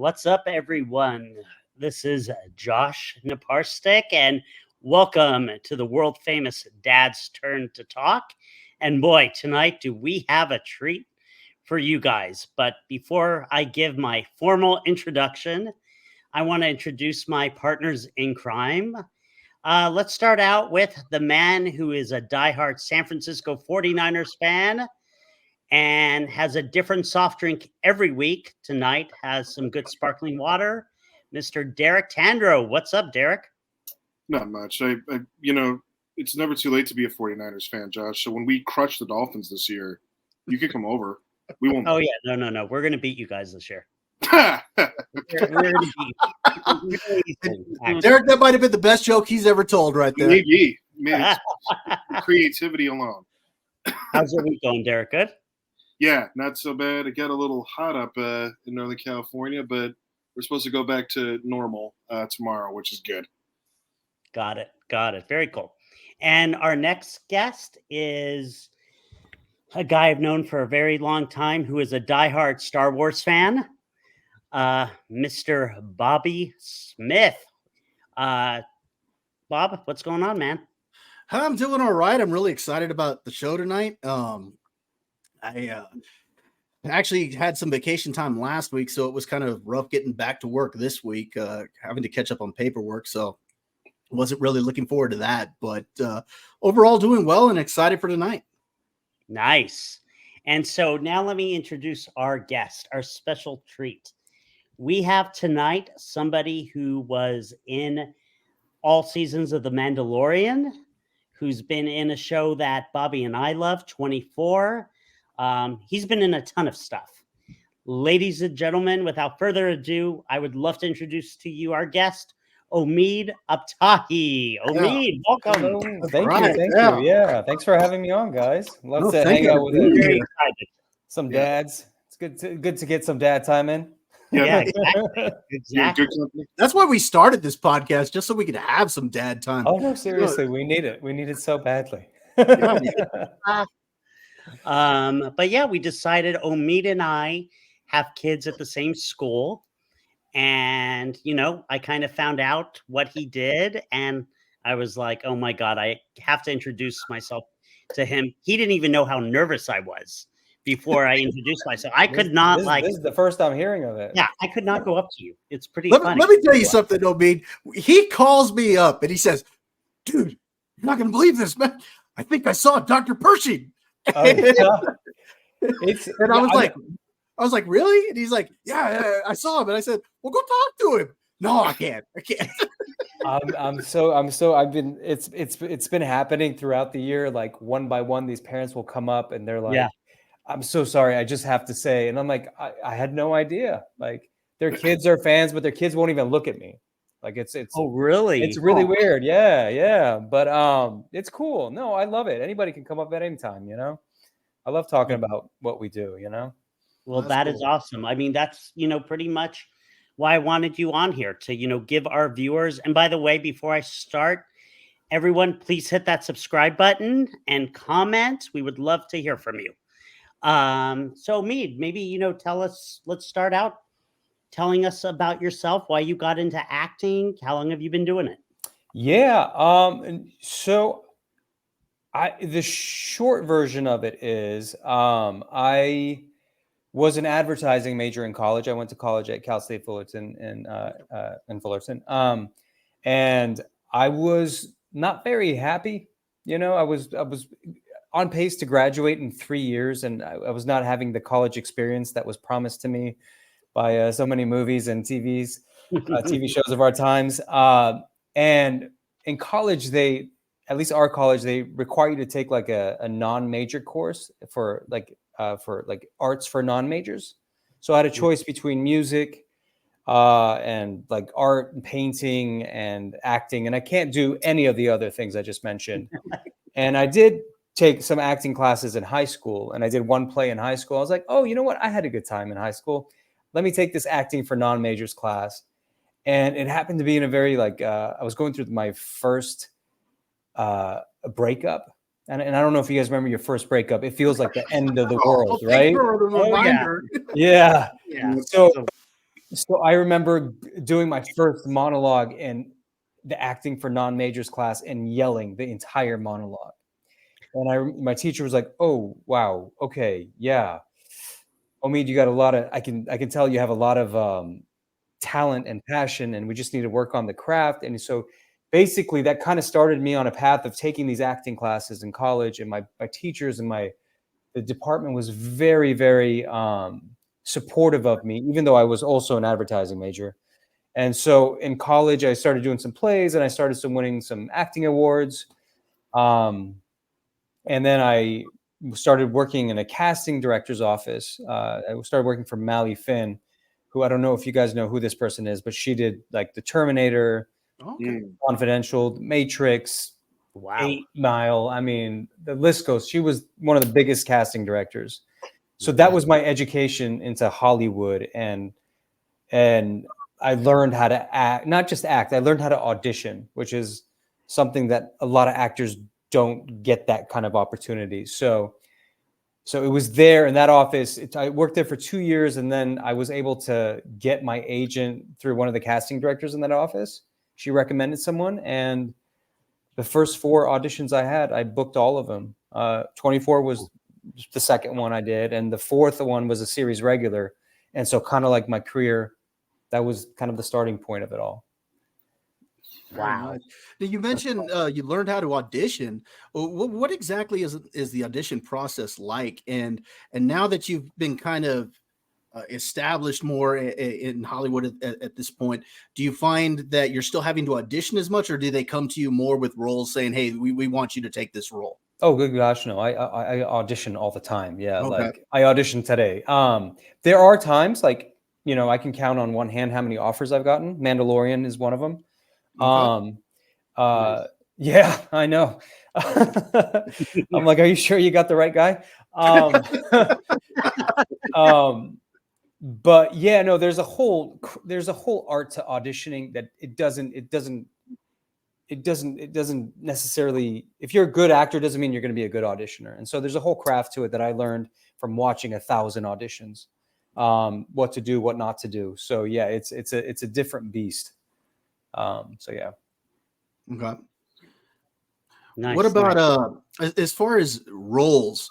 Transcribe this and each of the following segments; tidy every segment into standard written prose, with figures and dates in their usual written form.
What's up, everyone? This is Josh Naparstik, and welcome to the world famous Dad's Turn to Talk. And boy, tonight do we have a treat for you guys. But before I give my formal introduction, I want to introduce my partners in crime. Let's start out with the man who is a diehard San Francisco 49ers fan and has a different soft drink every week. Tonight has some good sparkling water. Mr. Derek Tandro. What's up, Derek? Not much. It's never too late to be a 49ers fan, Josh. So when we crush the Dolphins this year, you could come over. We won't. Oh, yeah. No. We're going to beat you guys this year. We're gonna beat you. Derek, that might have been the best joke he's ever told right there. Maybe. Creativity alone. How's your week going, Derek? Good? Yeah, not so bad. It got a little hot up in Northern California, but we're supposed to go back to normal tomorrow, which is good. Got it. Very cool. And our next guest is a guy I've known for a very long time who is a diehard Star Wars fan, Mr. Bobby Smith. Bob, what's going on, man? I'm doing all right. I'm really excited about the show tonight. I actually had some vacation time last week, so it was kind of rough getting back to work this week, having to catch up on paperwork. So wasn't really looking forward to that, but overall doing well and excited for tonight. Nice. And so now let me introduce our guest, our special treat. We have tonight somebody who was in all seasons of The Mandalorian, who's been in a show that Bobby and I love, 24. He's been in a ton of stuff. Ladies and gentlemen, without further ado, I would love to introduce to you our guest, Omid Abtahi. Omid, welcome. Hello. Thank you. Yeah, thanks for having me on, guys. Love to hang out with some dads. It's good to get some dad time in. Yeah, exactly. That's why we started this podcast, just so we could have some dad time. Oh no, seriously, we need it. We need it so badly. But yeah, we decided Omid and I have kids at the same school. And, I kind of found out what he did. And I was like, oh my God, I have to introduce myself to him. He didn't even know how nervous I was before I introduced myself. I could not This is the first I'm hearing of it. Yeah, I could not go up to you. It's pretty funny. Let me tell you something, Omid. He calls me up and he says, dude, you're not going to believe this, man. I think I saw Dr. Pershing. And I was like, really? And he's like, yeah, I saw him. And I said, well, go talk to him. No, I can't. It's been happening throughout the year. Like one by one, these parents will come up and they're like, yeah, I'm so sorry. I just have to say. And I'm like, I had no idea. Like their kids are fans, but their kids won't even look at me. Like it's oh really? It's really weird. Yeah. But it's cool. No, I love it. Anybody can come up at any time, I love talking about what we do, Well, that is awesome. I mean, that's, pretty much why I wanted you on here to, give our viewers. And by the way, before I start, everyone, please hit that subscribe button and comment. We would love to hear from you. So Mead, maybe, let's start out telling us about yourself, why you got into acting. How long have you been doing it? Yeah. So the short version of it is, I was an advertising major in college. I went to college at Caul Saul Fullerton in Fullerton. And I was not very happy. I was on pace to graduate in 3 years, and I was not having the college experience that was promised to me by so many movies and TV shows of our times. And in college, at least our college, they require you to take like a non-major course for arts for non-majors. So I had a choice between music and like art and painting and acting. And I can't do any of the other things I just mentioned. And I did take some acting classes in high school, and I did one play in high school. I was like, oh, you know what? I had a good time in high school. Let me take this acting for non-majors class. And it happened to be in a very I was going through my first breakup. And I don't know if you guys remember your first breakup. It feels like the end of the world, right? Oh, yeah. So So I remember doing my first monologue in the acting for non-majors class and yelling the entire monologue. And my teacher was like, "Oh, wow. Okay. Yeah. Omid, you got a lot of, I can tell you have a lot of talent and passion, and we just need to work on the craft." And so basically that kind of started me on a path of taking these acting classes in college, and my teachers and the department was very, very supportive of me, even though I was also an advertising major. And so in college, I started doing some plays and I started winning some acting awards. And then I started working in a casting director's office. I started working for Mally Finn, who I don't know if you guys know who this person is, but she did like The Terminator, Okay. Confidential, Matrix, Wow. 8 Mile. I mean, the list goes. She was one of the biggest casting directors. So that was my education into Hollywood, and I learned how to act, not just act. I learned how to audition, which is something that a lot of actors don't get that kind of opportunity. So it was there in that office. I worked there for 2 years, and then I was able to get my agent through one of the casting directors in that office. She recommended someone, and the first 4 auditions I had, I booked all of them. 24 was the second one I did, and the 4th one was a series regular. And so kind of like my career, that was kind of the starting point of it all. Wow. Now, you mentioned you learned how to audition. What exactly is the audition process like? And now that you've been kind of established more in Hollywood at this point, do you find that you're still having to audition as much, or do they come to you more with roles saying, "Hey, we want you to take this role"? Oh, good gosh, no! I audition all the time. Yeah, Okay. like I auditioned today. There are times, like, I can count on one hand how many offers I've gotten. Mandalorian is one of them. Okay. Nice. Yeah, I know. I'm like, are you sure you got the right guy? But yeah, no, there's a whole art to auditioning that it doesn't necessarily, if you're a good actor, doesn't mean you're going to be a good auditioner. And so there's a whole craft to it that I learned from watching 1,000 auditions, what to do, what not to do. So yeah, it's a different beast. So yeah. Okay. Nice. What about as far as roles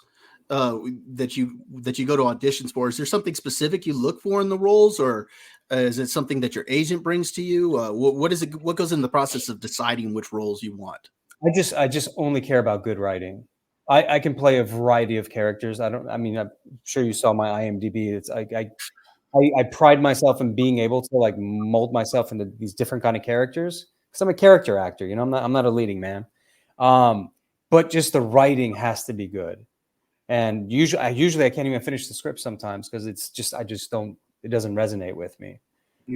that you go to auditions for? Is there something specific you look for in the roles, or is it something that your agent brings to you? What is it? What goes in the process of deciding which roles you want? I just only care about good writing. I can play a variety of characters. I'm sure you saw my IMDb. It's I pride myself in being able to like mold myself into these different kind of characters, because I'm a character actor. I'm not a leading man. But just the writing has to be good. And usually I can't even finish the script sometimes because it doesn't resonate with me.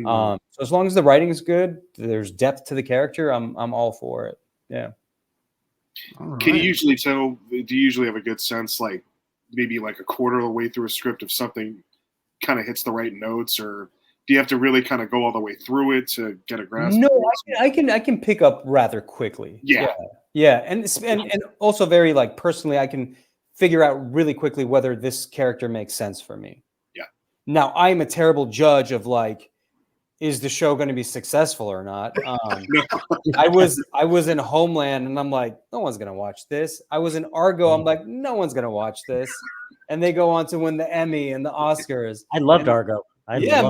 So as long as the writing is good, there's depth to the character, I'm all for it. Yeah. All Can you right. usually tell? Do you usually have a good sense, like maybe like a quarter of the way through a script, if something kind of hits the right notes, or do you have to really kind of go all the way through it to get a grasp? No, I can pick up rather quickly. Yeah. And also very like personally, I can figure out really quickly whether this character makes sense for me. Yeah. Now I'm a terrible judge of like, is the show going to be successful or not? I was in Homeland and I'm like, no one's going to watch this. I was in Argo. I'm like, no one's going to watch this. And they go on to win the Emmy and the Oscars. I loved Argo. Yeah,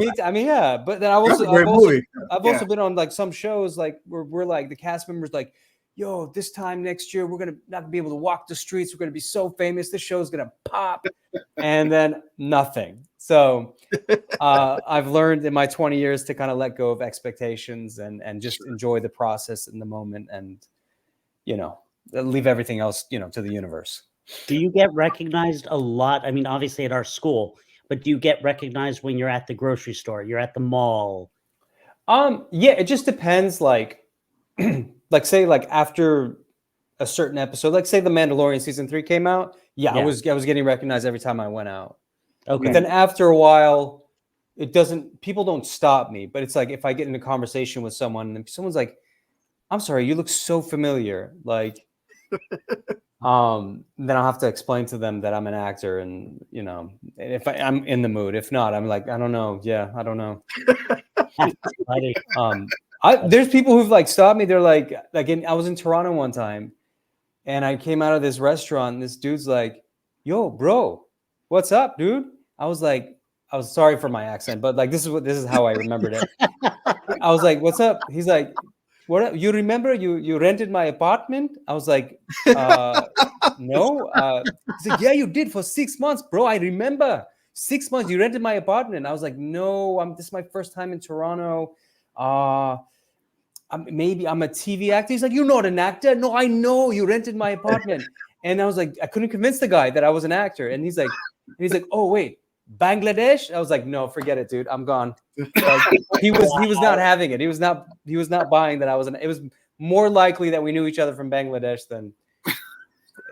but then I've also been on like some shows like where we're like the cast members like, yo, this time next year we're gonna not be able to walk the streets. We're gonna be so famous. This show's gonna pop, and then nothing. So I've learned in my 20 years to kind of let go of expectations and just enjoy the process in the moment, and leave everything else to the universe. Do you get recognized a lot? I mean, obviously at our school, but do you get recognized when you're at the grocery store, you're at the mall? Yeah, it just depends. Like, like say like after a certain episode, like say the Mandalorian season 3 came out. Yeah, I was getting recognized every time I went out. Okay. But then after a while, people don't stop me. But it's like if I get in a conversation with someone and someone's like, I'm sorry, you look so familiar. Like, then I'll have to explain to them that I'm an actor, and if I'm in the mood. If not, I'm like, I don't know. Yeah, I don't know. Funny. There's people who've like stopped me. They're like I was in Toronto one time, and I came out of this restaurant. And this dude's like, "Yo, bro, what's up, dude?" I was sorry for my accent, but like this is how I remembered it. I was like, "What's up?" He's like, "What? You remember you rented my apartment?" I was like, "No." He's like, "Yeah, you did for 6 months, bro. I remember 6 months you rented my apartment." I was like, "No, this is my first time in Toronto. Maybe I'm a TV actor." He's like, "You're not an actor." "No, I know you rented my apartment." And I was like, I couldn't convince the guy that I was an actor. And he's like, "Oh wait, Bangladesh?" I was like, "No, forget it, dude. I'm gone." Like, he was not having it. He was not buying that I was it was more likely that we knew each other from Bangladesh than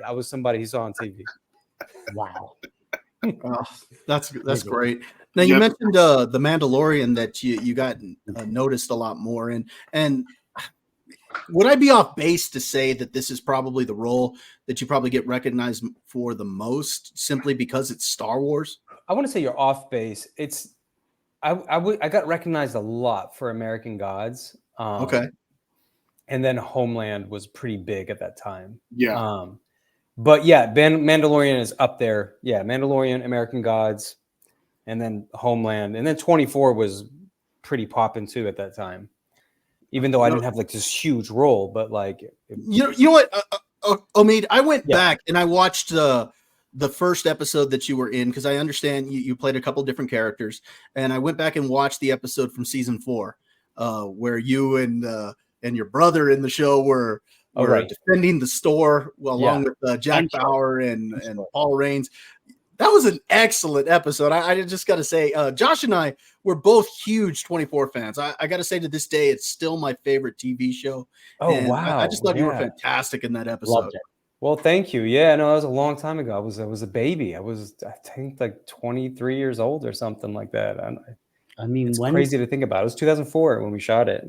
I was somebody he saw on TV. Wow. Oh, that's great. Now you mentioned the Mandalorian that you got noticed a lot more in, and would I be off base to say that this is probably the role that you probably get recognized for the most, simply because it's Star Wars? I want to say you're off base. I got recognized a lot for American Gods. Okay. And then Homeland was pretty big at that time. Yeah. But yeah, Mandalorian is up there. Yeah, Mandalorian, American Gods, and then Homeland, and then 24 was pretty popping too at that time. Even though I didn't have like this huge role, but like you know what, Omid, I went back and I watched the first episode that you were in, because I understand you played a couple different characters, and I went back and watched the episode from season 4, where you and your brother in the show were defending the store along with Jack Bauer and Paul Raines. That was an excellent episode. I just got to say, Josh and I were both huge 24 fans. I got to say, to this day, it's still my favorite TV show. Oh, and wow. I just thought you were fantastic in that episode. Loved it. Well, thank you. Yeah, no, that was a long time ago. I was a baby. I think like 23 years old or something like that. I mean, it's crazy to think about. It was 2004 when we shot it.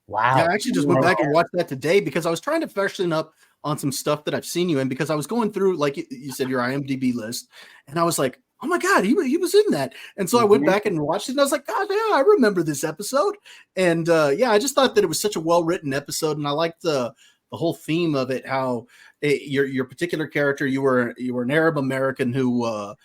Wow. Yeah, I actually just went back and watched that today because I was trying to freshen up on some stuff that I've seen you in, because I was going through, like you said, your IMDb list, and I was like, oh my God, he was in that. And so I went back and watched it, and I was like, God, yeah, I remember this episode. And I just thought that it was such a well-written episode, and I liked the whole theme of it, how your particular character, you were an Arab American who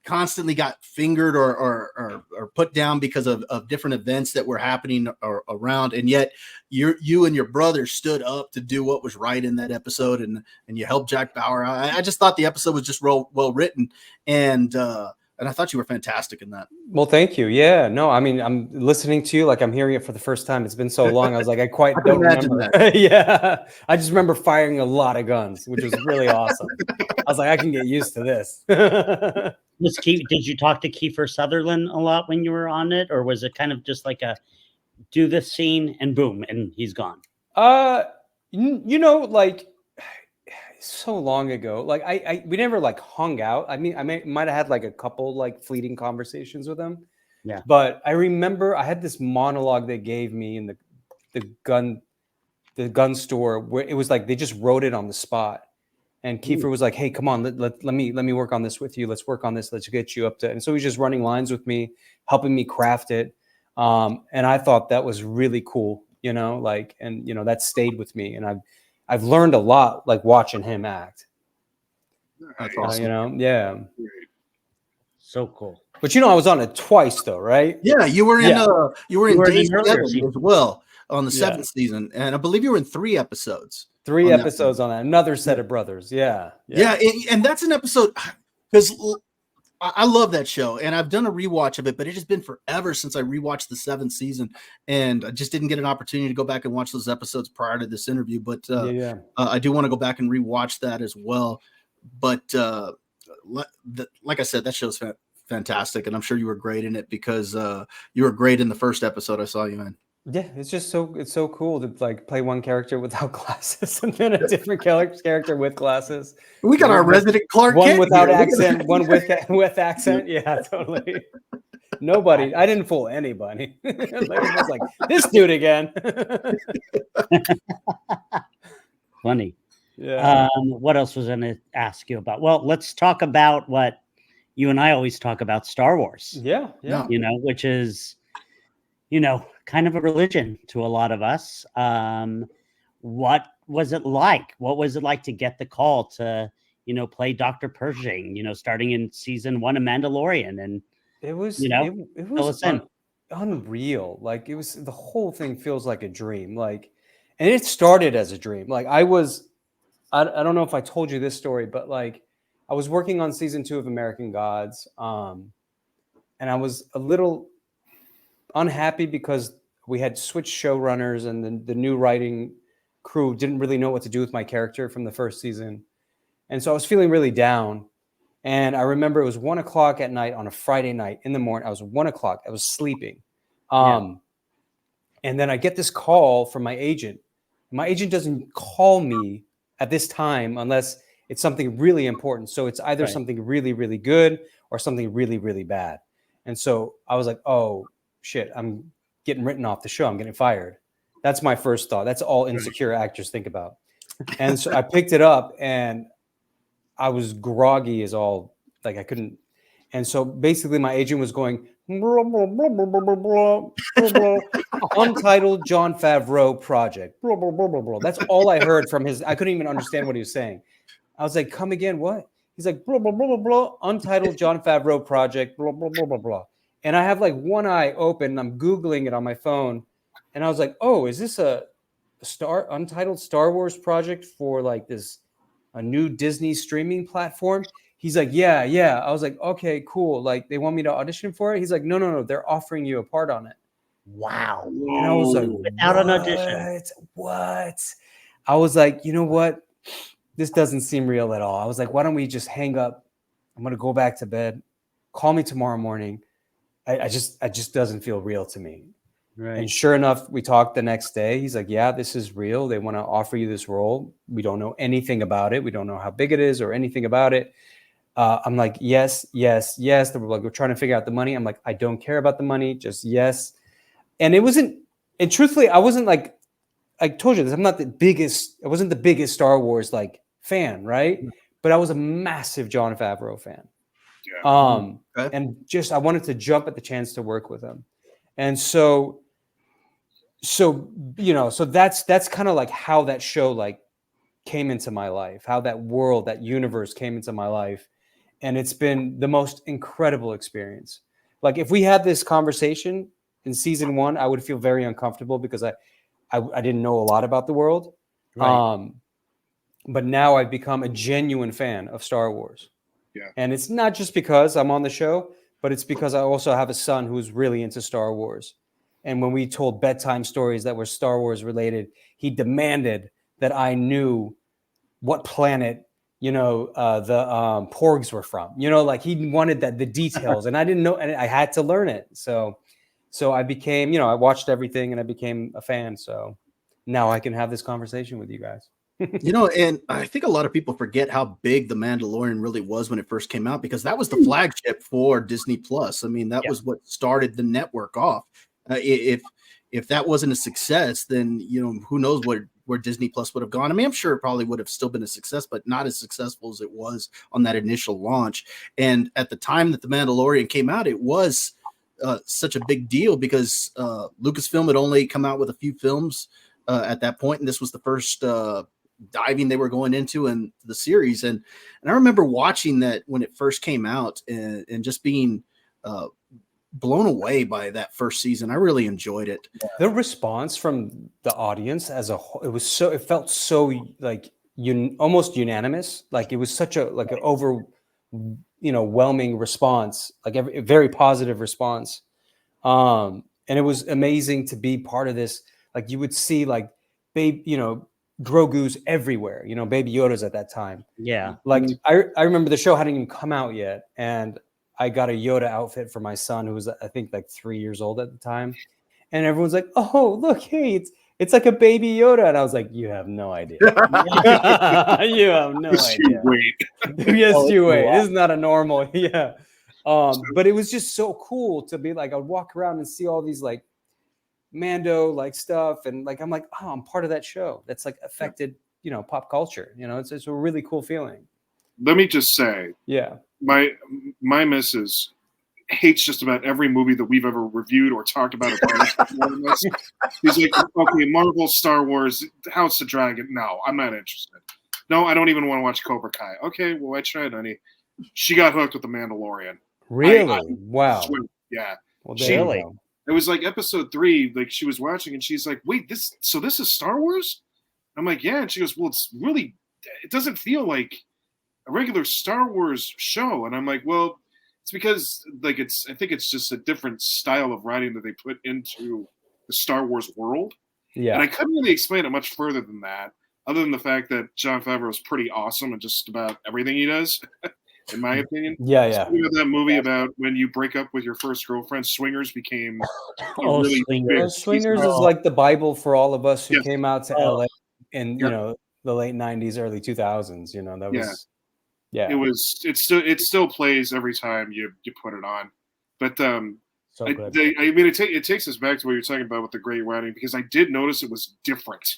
constantly got fingered or put down because of different events that were happening around, and yet you and your brother stood up to do what was right in that episode, and you helped Jack Bauer. I just thought the episode was just well written, and I thought you were fantastic in that. Well, thank you. Yeah, no, I mean, I'm listening to you like I'm hearing it for the first time. It's been so long. I was like, I don't remember that. Yeah, I just remember firing a lot of guns, which was really awesome. I was like, I can get used to this. Did you talk to Kiefer Sutherland a lot when you were on it, or was it kind of just like a do this scene and boom and he's gone? Like so long ago, like we never like hung out. I mean, might have had like a couple like fleeting conversations with him. Yeah. But I remember I had this monologue they gave me in the gun store, where it was like they just wrote it on the spot. And Kiefer was like, "Hey, come on, let me work on this with you. Let's work on this. Let's get you up to." And so he's just running lines with me, helping me craft it. And I thought that was really cool, like, and that stayed with me. And I've learned a lot, like watching him act. That's awesome. Yeah. So cool. But I was on it twice though, right? Yeah, you were in Day 7 season as well on the 7th season, and I believe you were in 3 episodes. 3 episodes on that. Another set of brothers. Yeah. And that's an episode, because I love that show, and I've done a rewatch of it, but it has been forever since I rewatched the 7th season, and I just didn't get an opportunity to go back and watch those episodes prior to this interview. But I do want to go back and rewatch that as well. But like I said, that show's fantastic, and I'm sure you were great in it, because you were great in the first episode I saw you in. Yeah, it's so cool to like play one character without glasses and then a different character with glasses. We got our resident Clark Kent. One without here. accent, one with accent. Yeah, totally. Nobody. I didn't fool anybody. Larry was like, this dude again. Funny. Yeah. What else was I going to ask you about? Well, let's talk about what you and I always talk about, Star Wars. Yeah. Which is kind of a religion to a lot of us. What was it like? What was it like to get the call to, play Dr. Pershing, starting in season 1 of Mandalorian? And, It was fill was us in. unreal. Like the whole thing feels like a dream. Like, and it started as a dream. Like I don't know if I told you this story, but like I was working on season 2 of American Gods, and I was a little unhappy because we had switched showrunners, and the new writing crew didn't really know what to do with my character from the first season, and so I was feeling really down. And I remember it was 1:00 at night on a Friday night in the morning. I was 1:00. I was sleeping. And then I get this call from my agent. My agent doesn't call me at this time unless it's something really important. So it's either something really, really good or something really, really bad. And so I was like, oh, shit, I'm getting written off the show. I'm getting fired. That's my first thought. That's all insecure actors think about. And so I picked it up, and I was groggy as all, like I couldn't. And so basically my agent was going, blah, blah, blah, blah, blah, blah, blah, blah, untitled Jon Favreau project. Blah, blah, blah, blah, blah. That's all I heard from his. I couldn't even understand what he was saying. I was like, come again, what? He's like, blah, blah, blah, blah, blah, untitled Jon Favreau project, blah, blah, blah, blah, blah. And I have like one eye open, and I'm Googling it on my phone. And I was like, oh, is this a untitled Star Wars project for like a new Disney streaming platform? He's like, yeah. I was like, okay, cool. Like, they want me to audition for it? He's like, no, they're offering you a part on it. Wow. And I was like, without an audition. What? I was like, you know what? This doesn't seem real at all. I was like, why don't we just hang up? I'm going to go back to bed. Call me tomorrow morning. I just doesn't feel real to me. Right. And sure enough, we talked the next day. He's like, yeah, this is real. They want to offer you this role. We don't know anything about it. We don't know how big it is or anything about it. I'm like, yes. They were like, we're trying to figure out the money. I'm like, I don't care about the money. Just yes. And and truthfully, I wasn't like, I told you this, I wasn't the biggest Star Wars like fan, right? But I was a massive Jon Favreau fan. Yeah. And just, I wanted to jump at the chance to work with him. And so that's kind of like how that show like came into my life, how that world, that universe came into my life. And it's been the most incredible experience. Like if we had this conversation in season 1, I would feel very uncomfortable because I didn't know a lot about the world. Right. But now I've become a genuine fan of Star Wars. Yeah. And it's not just because I'm on the show, but it's because I also have a son who's really into Star Wars. And when we told bedtime stories that were Star Wars related, he demanded that I knew what planet, the Porgs were from. Like he wanted the details, and I didn't know, and I had to learn it. So I became, I watched everything, and I became a fan. So now I can have this conversation with you guys. And I think a lot of people forget how big The Mandalorian really was when it first came out, because that was the flagship for Disney Plus. I mean, that was what started the network off. If that wasn't a success, then who knows where Disney Plus would have gone. I mean, I'm sure it probably would have still been a success, but not as successful as it was on that initial launch. And at the time that The Mandalorian came out, it was such a big deal because Lucasfilm had only come out with a few films at that point, and this was the first diving they were going into in the series. And I remember watching that when it first came out and just being blown away by that first season. I really enjoyed it. The response from the audience as a whole, it felt so like almost unanimous. Like it was such a like an overwhelming response, like a very positive response. And it was amazing to be part of this. Like you would see like Grogu's everywhere, Baby Yoda's at that time. Yeah. Like I remember the show hadn't even come out yet, and I got a Yoda outfit for my son, who was, I think, like 3 years old at the time. And everyone's like, oh, look, hey, it's like a baby Yoda. And I was like, you have no idea. You have no idea. Yes, you wait. This is not a normal. Yeah. But it was just so cool to be like, I'd walk around and see all these like Mando like stuff. And like, I'm like, oh, I'm part of that show. That's like affected, pop culture. It's a really cool feeling. Let me just say, yeah. My missus hates just about every movie that we've ever reviewed or talked about. He's like, okay, Marvel, Star Wars, House of Dragon. No, I'm not interested. No, I don't even want to watch Cobra Kai. Okay, well, I tried, honey. She got hooked with The Mandalorian. Really? Wow. Yeah. Well, Really? It was like episode 3, like she was watching and she's like, wait, this is Star Wars? I'm like, yeah. And she goes, well, it doesn't feel like a regular Star Wars show. And I'm like, well, it's because like I think it's just a different style of writing that they put into the Star Wars world. Yeah. And I couldn't really explain it much further than that, other than the fact that Jon Favreau is pretty awesome at just about everything he does, in my opinion. Yeah. That movie about when you break up with your first girlfriend, Swingers became Swingers. Swingers is like the Bible for all of us who came out to LA in Yep. The late 90s, early 2000s. That was it still plays every time you put it on. But so good. it takes us back to what you're talking about with the great writing, because I did notice it was different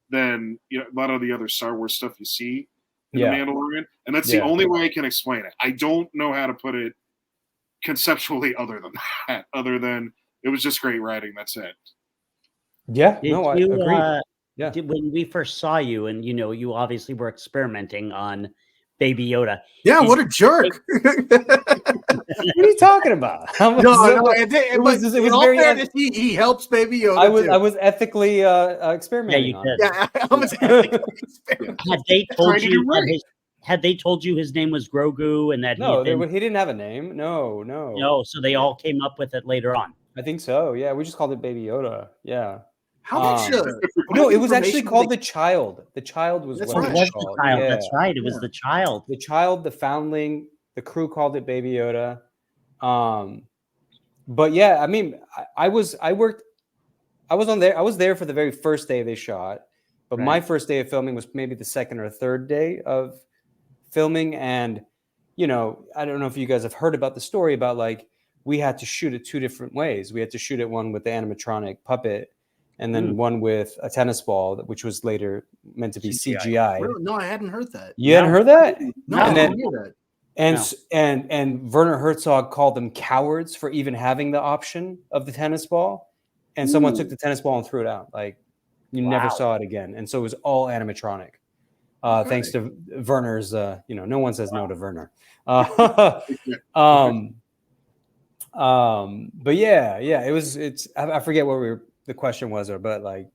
than a lot of the other Star Wars stuff you see in The Mandalorian, and that's the only way I can explain it. I don't know how to put it conceptually other than that. Other than it was just great writing. That's it. Yeah, I agree. When we first saw you, and you obviously were experimenting on Baby Yoda. Yeah, what a jerk! What are you talking about? It was very fairness, he helps Baby Yoda. I was ethically experimenting. Yeah, you did. Yeah, I was ethically experimenting. Had they told you his name was Grogu and that he didn't have a name? No. So they all came up with it later on. I think so. Yeah, we just called it Baby Yoda. Yeah. How much? No, it was actually called the Child. The Child was That's what right. it was called. Child. Yeah. That's right. It was the Child. The Child, the Foundling. The crew called it Baby Yoda. But yeah, I mean, I was there for the very first day they shot, but my first day of filming was maybe the second or third day of filming. And, I don't know if you guys have heard about the story about like, we had to shoot it 2 different ways. We had to shoot it one with the animatronic puppet and then one with a tennis ball, which was later meant to be CGI. Really? No, I hadn't heard that. You hadn't heard that? No, I didn't hear that. And Werner Herzog called them cowards for even having the option of the tennis ball. And someone took the tennis ball and threw it out. Like you never saw it again. And so it was all animatronic. Thanks to Werner's, no one says no to Werner. But I forget what the question was, but like,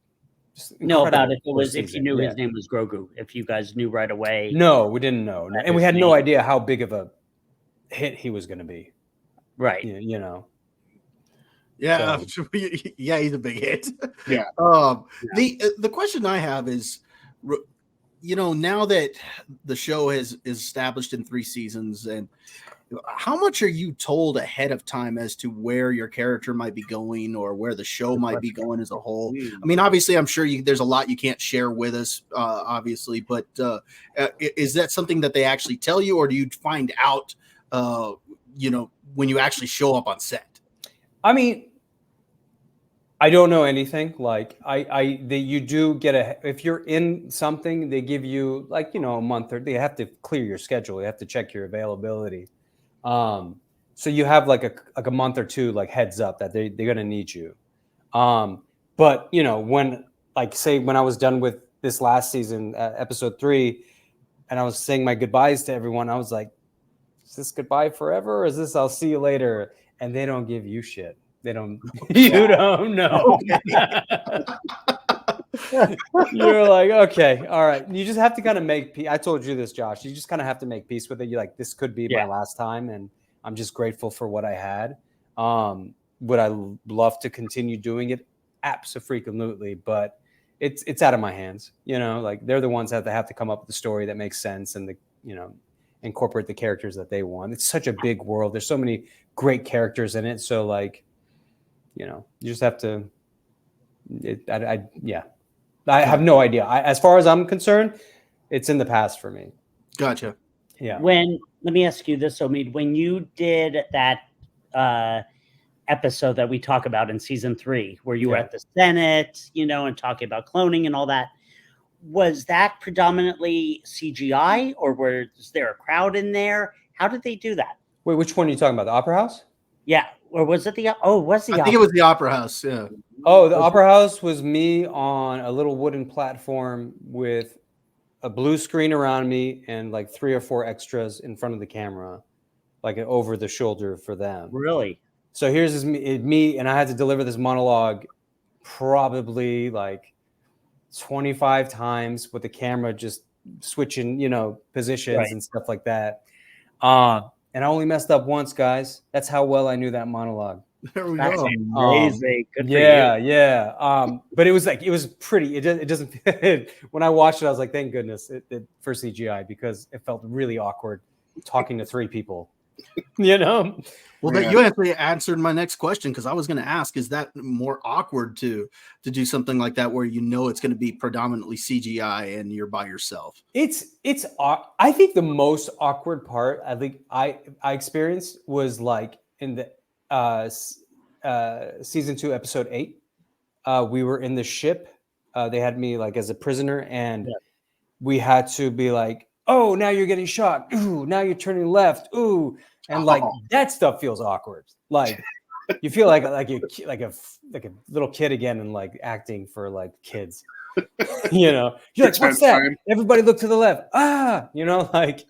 about if you knew his name was Grogu, if you guys knew right away. No, we didn't know. And we had no idea how big of a hit he was going to be. Right. Yeah. So. Yeah, he's a big hit. Yeah. The question I have is, now that the show is established in 3 seasons, and how much are you told ahead of time as to where your character might be going or where the show might be going as a whole? I mean, obviously, I'm sure there's a lot you can't share with us, obviously, but is that something that they actually tell you, or do you find out, when you actually show up on set? I mean, I don't know anything. Like you do get if you're in something, they give you like, a month, or they have to clear your schedule. You have to check your availability. So you have like a month or 2, like heads up that they're going to need you. But when I was done with this last season, episode 3, and I was saying my goodbyes to everyone, I was like, is this goodbye forever? Or is this, I'll see you later? And they don't give you shit. They don't, you don't know. You're like, okay, all right. You just have to kind of make peace. I told you this, Josh. You just kind of have to make peace with it. You're like, this could be my last time, and I'm just grateful for what I had. Would I love to continue doing it? Absolutely, but it's out of my hands. Like they're the ones that have to come up with the story that makes sense and incorporate the characters that they want. It's such a big world. There's so many great characters in it. So like, you just have to. I have no idea. As far as I'm concerned, it's in the past for me. Gotcha. Yeah. Let me ask you this, Omid. When you did that episode that we talk about in season 3, where you were at the Senate, and talking about cloning and all that, was that predominantly CGI, or was there a crowd in there? How did they do that? Wait, which one are you talking about? The Opera House? Yeah, or was it the? Oh, it was the? I think it was the Opera House. Yeah. Oh, the Opera House was me on a little wooden platform with a blue screen around me and like 3 or 4 extras in front of the camera, like an over the shoulder for them. Really? So here's this me, and I had to deliver this monologue probably like 25 times with the camera just switching, positions Right. and stuff like that. And I only messed up once, guys. That's how well I knew that monologue. There we That's go. amazing. Good for Yeah, you. yeah. But it was pretty. It doesn't. When I watched it, I was like, thank goodness for CGI, because it felt really awkward talking to 3 people. Well, Yeah. you actually answered my next question, because I was going to ask, is that more awkward to do something like that where it's going to be predominantly CGI and you're by yourself? It's. I think the most awkward part I think I experienced was like in the season 2, episode 8. We were in the ship. They had me like as a prisoner, and we had to be like, "Oh, now you're getting shot. Ooh, now you're turning left. Ooh." And like that stuff feels awkward. Like you feel like a little kid again, and like acting for like kids. You're like, "What's that?" Time. Everybody look to the left. Like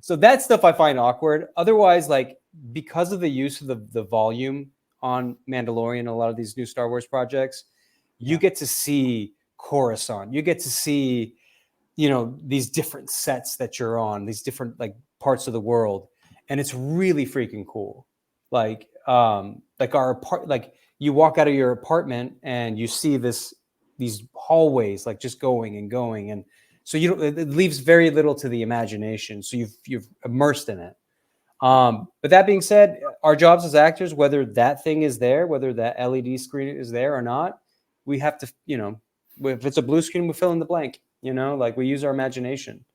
so that stuff I find awkward. Otherwise, like because of the use of the volume on Mandalorian, a lot of these new Star Wars projects, you get to see Coruscant. You get to see, these different sets that you're on, these different like parts of the world. And it's really freaking cool. Like you walk out of your apartment and you see these hallways like just going and going, and so it leaves very little to the imagination. So you've immersed in it. But that being said, our jobs as actors, whether that thing is there, whether that LED screen is there or not, we have to, if it's a blue screen, we fill in the blank. Like we use our imagination.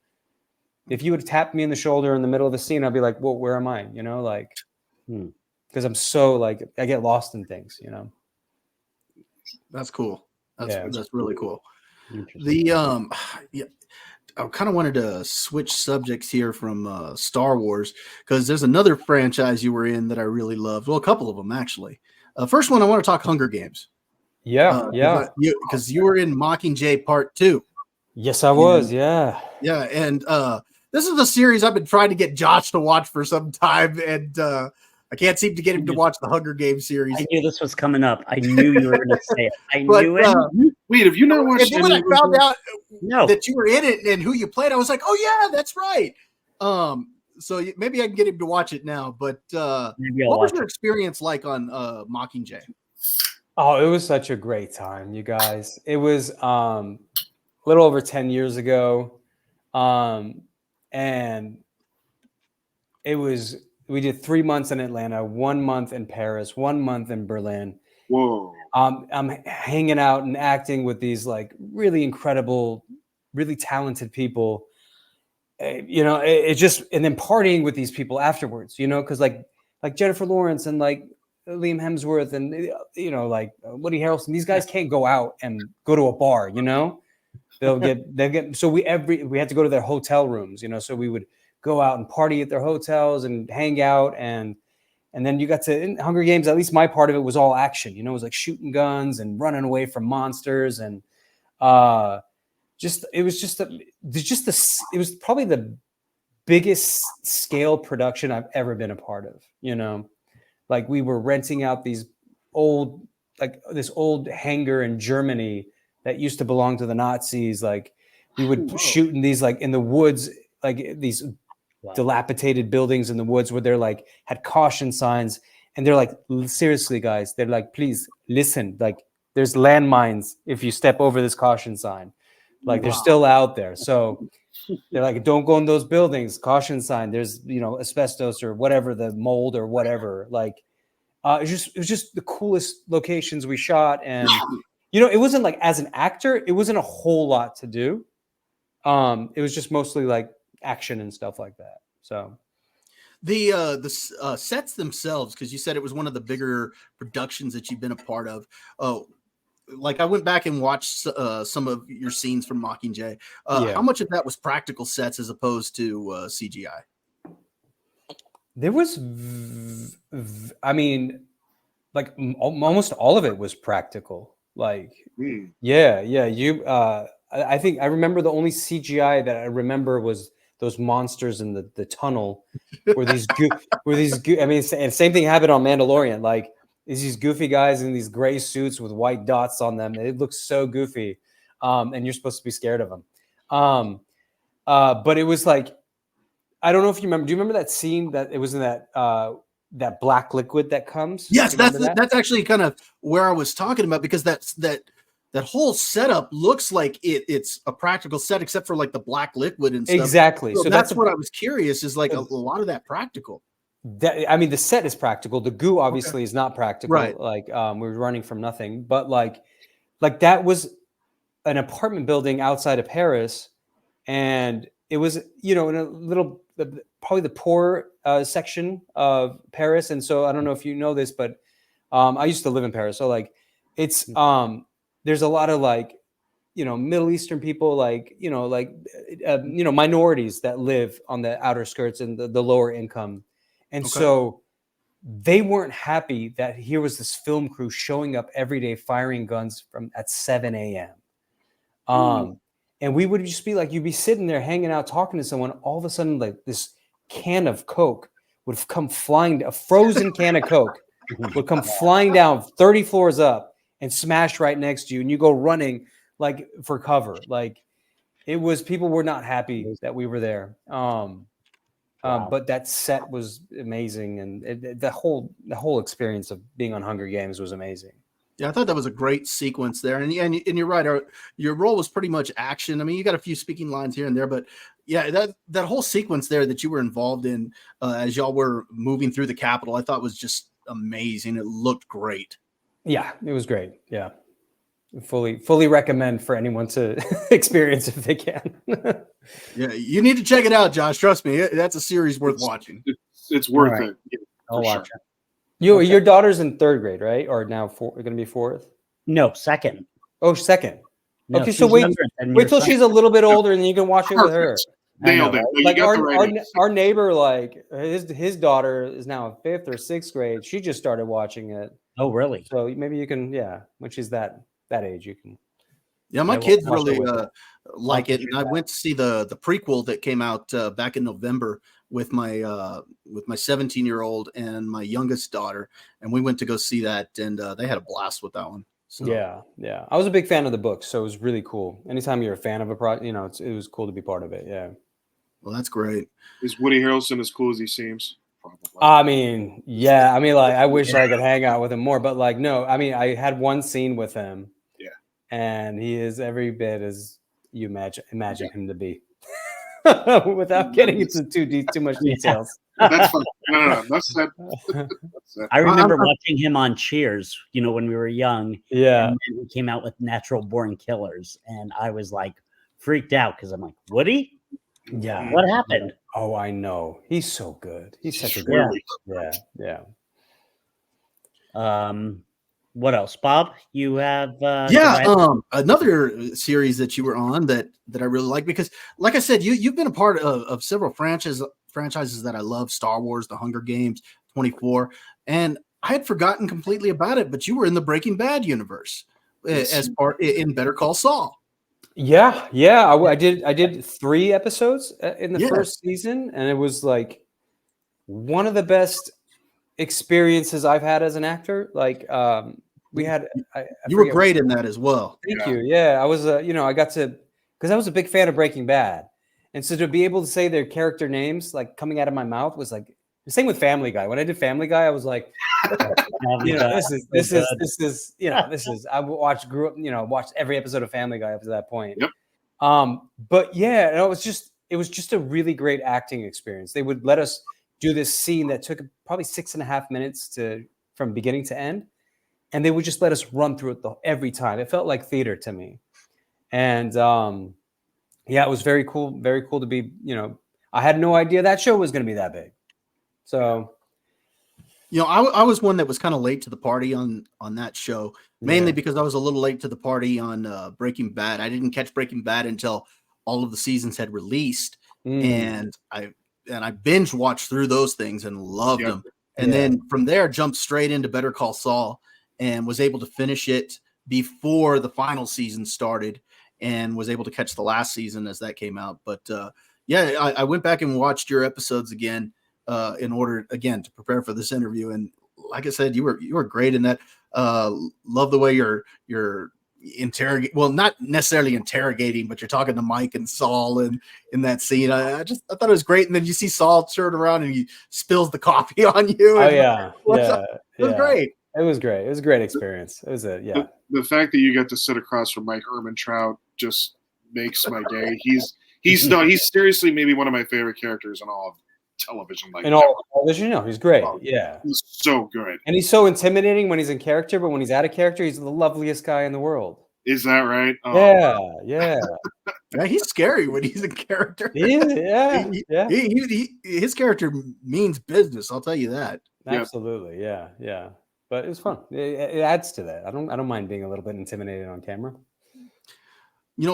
If you would tap me in the shoulder in the middle of the scene, I'd be like, well, where am I? Because I'm so like, I get lost in things, That's cool. That's really cool. Interesting. I kind of wanted to switch subjects here from Star Wars, because there's another franchise you were in that I really loved. Well, a couple of them actually. First one, I want to talk Hunger Games. Yeah. Because you were in Mockingjay Part 2. Yes, I was. Yeah. Yeah, and this is a series I've been trying to get Josh to watch for some time, and I can't seem to get him to watch the Hunger Games series. I knew this was coming up. I knew you were going to say it. I knew it. Wait, have you not watched? And then when I found out No. that you were in it and who you played, I was like, oh yeah, that's right. So maybe I can get him to watch it now. But what was your experience like on Mockingjay? Oh, it was such a great time, you guys. It was a little over 10 years ago. And we did 3 months in Atlanta, 1 month in Paris, 1 month in Berlin. Whoa. I'm hanging out and acting with these like really incredible, really talented people. It just, and then partying with these people afterwards, because like Jennifer Lawrence and like Liam Hemsworth and like Woody Harrelson, these guys can't go out and go to a bar, they'll get so we had to go to their hotel rooms, so we would go out and party at their hotels and hang out, and then you got to, in Hunger Games, at least my part of it was all action, it was like shooting guns and running away from monsters, and it was probably the biggest scale production I've ever been a part of. Like we were renting out this old hangar in Germany that used to belong to the Nazis. Like we would shoot in these like in the woods, like these dilapidated buildings in the woods where they're like had caution signs, and they're like, seriously guys, they're like, please listen, like there's landmines if you step over this caution sign, like they're still out there. So they're like, don't go in those buildings, caution sign, there's asbestos or whatever, the mold or whatever. Like it was just the coolest locations we shot. And it wasn't like, as an actor, it wasn't a whole lot to do. It was just mostly like action and stuff like that. So the sets themselves, because you said it was one of the bigger productions that you've been a part of. Like I went back and watched some of your scenes from Mockingjay. How much of that was practical sets as opposed to CGI? There was, I mean, like almost all of it was practical. Like, yeah. I think I remember the only CGI that I remember was those monsters in the tunnel, where these I mean, and same thing happened on Mandalorian. Like, these goofy guys in these gray suits with white dots on them. It looks so goofy, and you're supposed to be scared of them. But it was like, I don't know if you remember. Do you remember that scene that it was in that black liquid that comes? Yes, that's actually kind of where I was talking about, because that whole setup looks like it's a practical set, except for like the black liquid and stuff. Exactly. So that's what I was curious, is like a lot of that practical. I mean, the set is practical. The goo obviously is not practical. Right. Like, we're running from nothing, but like that was an apartment building outside of Paris, and it was, in a little, probably the poor section of Paris. And so I don't know if you know this, but I used to live in Paris. So like, it's there's a lot of like, Middle Eastern people, like, minorities that live on the outer skirts and the lower income. And so they weren't happy that here was this film crew showing up every day, firing guns at 7 a.m. And we would just be like, you'd be sitting there hanging out, talking to someone. All of a sudden, like, this can of Coke would come flying, a frozen can of Coke would come flying down 30 floors up and smash right next to you. And you go running like for cover. Like, people were not happy that we were there. But that set was amazing, and the whole experience of being on Hunger Games was amazing. Yeah, I thought that was a great sequence there, and you're right. Your role was pretty much action. I mean, you got a few speaking lines here and there, but yeah, that whole sequence there that you were involved in as y'all were moving through the Capitol, I thought was just amazing. It looked great. Yeah, it was great. Yeah, fully recommend for anyone to experience if they can. Yeah, you need to check it out, Josh. Trust me, that's a series worth watching. It's worth it. Yeah, I'll watch it. Your daughter's in 3rd grade, right? Or now going to be 4th? No, 2nd. Oh, 2nd. No, okay, so wait till she's a little bit older, and you can watch it with her. Nailed it. Like our neighbor, like his daughter is now in 5th or 6th grade. She just started watching it. Oh, really? So maybe you can, when she's that age, you can. Yeah, my kids really like it, and I went to see the prequel that came out back in November with my 17-year-old and my youngest daughter, and we went to go see that, and they had a blast with that one. So. Yeah. I was a big fan of the book, so it was really cool. Anytime you're a fan of a project, it was cool to be part of it. Yeah. Well, that's great. Is Woody Harrelson as cool as he seems? Probably. I mean, yeah. I mean, like, I wish I could hang out with him more, but like, no. I mean, I had one scene with him. Yeah. And he is every bit as you imagine him to be, without getting into too much details. That's fine. No. That's that. I remember watching him on Cheers, when we were young. Yeah. And then he came out with Natural Born Killers. And I was like freaked out because I'm like, Woody? Yeah. What happened? Oh, I know. He's so good. He's such a good. Yeah. What else, Bob? You have another series that you were on that I really like, because like I said, you've been a part of several franchises that I love: Star Wars, The Hunger Games, 24, and I had forgotten completely about it, but you were in the Breaking Bad universe as part in Better Call Saul. Yeah. I did 3 episodes in the first season, and it was like one of the best experiences I've had as an actor. Like, we had you were great in that as well. Thank you. Yeah, I was I got to, because I was a big fan of Breaking Bad, and so to be able to say their character names like coming out of my mouth was like the same with Family Guy. When I did Family Guy, I was like, this is I watched every episode of Family Guy up to that point. Yep. But yeah, it was just a really great acting experience. They would let us do this scene that took probably 6.5 minutes from beginning to end, and they would just let us run through it every time. It felt like theater to me, and it was very cool to be. I had no idea that show was going to be that big. So, I was one that was kind of late to the party on that show, mainly because I was a little late to the party on Breaking Bad. I didn't catch Breaking Bad until all of the seasons had released, and I binge watched through those things and loved them. And then from there, jumped straight into Better Call Saul and was able to finish it before the final season started, and was able to catch the last season as that came out. But I went back and watched your episodes again in order, again, to prepare for this interview. And like I said, you were great in that. Love the way you're interrogate, well, not necessarily interrogating, but you're talking to Mike and Saul in that scene. I thought it was great. And then you see Saul turn around and he spills the coffee on you. Oh and yeah. it was great. It was great. It was a great experience. It was the fact that you got to sit across from Mike Ehrmantraut just makes my day. He's seriously maybe one of my favorite characters in all of television. Like, in all television, he's great. He's so good, and he's so intimidating when he's in character, but when he's out of character, he's the loveliest guy in the world. Is that right? Oh. Yeah. He's scary when he's in character. His character means business. I'll tell you that. Absolutely, yeah. But it was fun. It adds to that. I don't mind being a little bit intimidated on camera.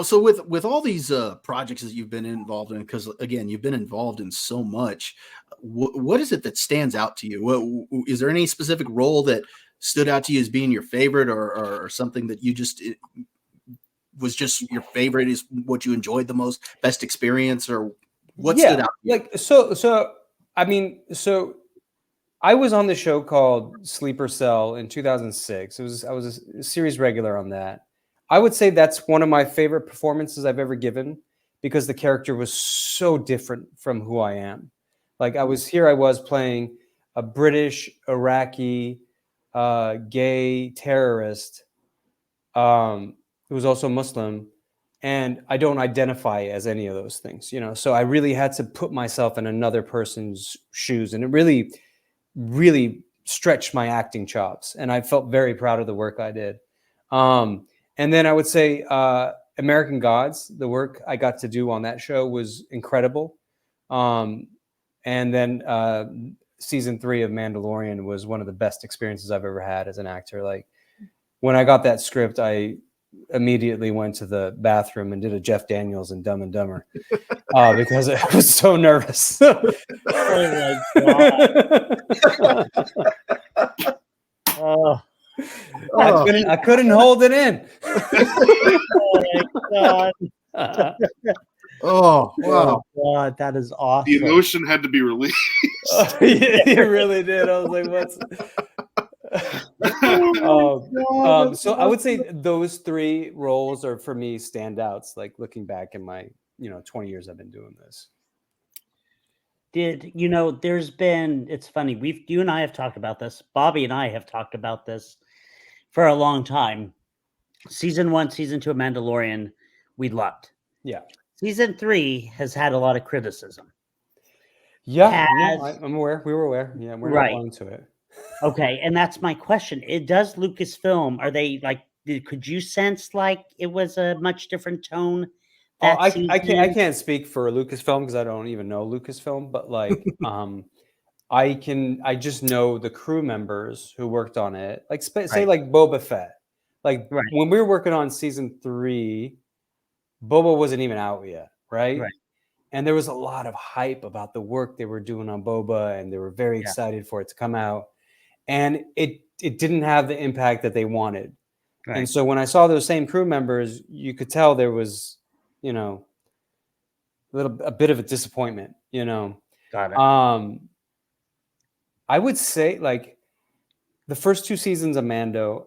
So with all these projects that you've been involved in, because again, you've been involved in so much, what is it that stands out to you? Is there any specific role that stood out to you as being your favorite, or something that you just was just your favorite, is what you enjoyed the most, best experience, or what stood out to you? So I was on the show called Sleeper Cell in 2006. I was a series regular on that. I would say that's one of my favorite performances I've ever given, because the character was so different from who I am. Like I was playing a British, Iraqi, gay terrorist who was also Muslim, and I don't identify as any of those things, So I really had to put myself in another person's shoes, and it really, really stretched my acting chops. And I felt very proud of the work I did. And then I would say American Gods, the work I got to do on that show was incredible. And then season 3 of Mandalorian was one of the best experiences I've ever had as an actor. Like when I got that script, I immediately went to the bathroom and did a Jeff Daniels in Dumb and Dumber because I was so nervous. Oh my God. I couldn't hold it in. Oh my God. Oh wow! God, that is awesome. The emotion had to be released. It really did. I was like, "What's?" So I would say those 3 roles are for me standouts. Like looking back in my 20 years I've been doing this. There's been, it's funny, you and I have talked about this. Bobby and I have talked about this for a long time. Season 1, season 2 of Mandalorian, we loved. Yeah. Season 3 has had a lot of criticism. Yeah, I'm aware. We were aware. Yeah, we're not going to it. Okay, and that's my question. Does Lucasfilm, are they like, could you sense like it was a much different tone? I can't speak for Lucasfilm because I don't even know Lucasfilm, but like I just know the crew members who worked on it. Like say like Boba Fett. Like when we were working on season 3, Boba wasn't even out yet, right? And there was a lot of hype about the work they were doing on Boba, and they were very excited for it to come out. And it didn't have the impact that they wanted. Right. And so when I saw those same crew members, you could tell there was, a bit of a disappointment, Got it. I would say like the first 2 seasons of Mando,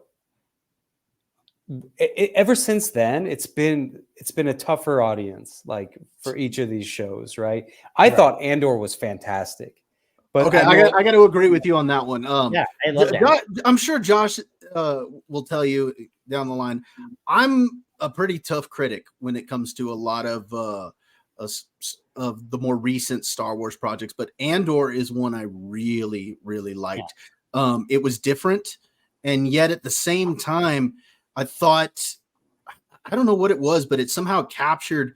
ever since then, it's been a tougher audience, like for each of these shows, right? I thought Andor was fantastic, but okay, I got to agree with you on that one. I love that. I'm sure Josh will tell you down the line. I'm a pretty tough critic when it comes to a lot of the more recent Star Wars projects, but Andor is one I really, really liked. It was different, and yet at the same time, I thought, I don't know what it was, but it somehow captured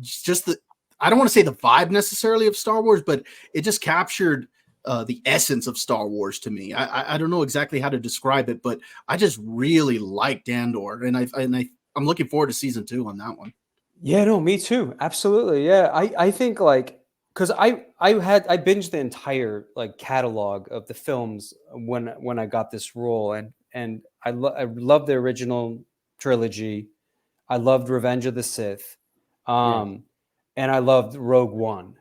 just the, I don't want to say the vibe necessarily of Star Wars, but it just captured the essence of Star Wars to me. I don't know exactly how to describe it, but I just really liked Andor, and I'm looking forward to season 2 on that one. Yeah, no, me too. Absolutely. Yeah. I think like, because I binged the entire like catalog of the films when I got this role, and I love the original trilogy. I loved Revenge of the Sith. Yeah. And I loved Rogue One.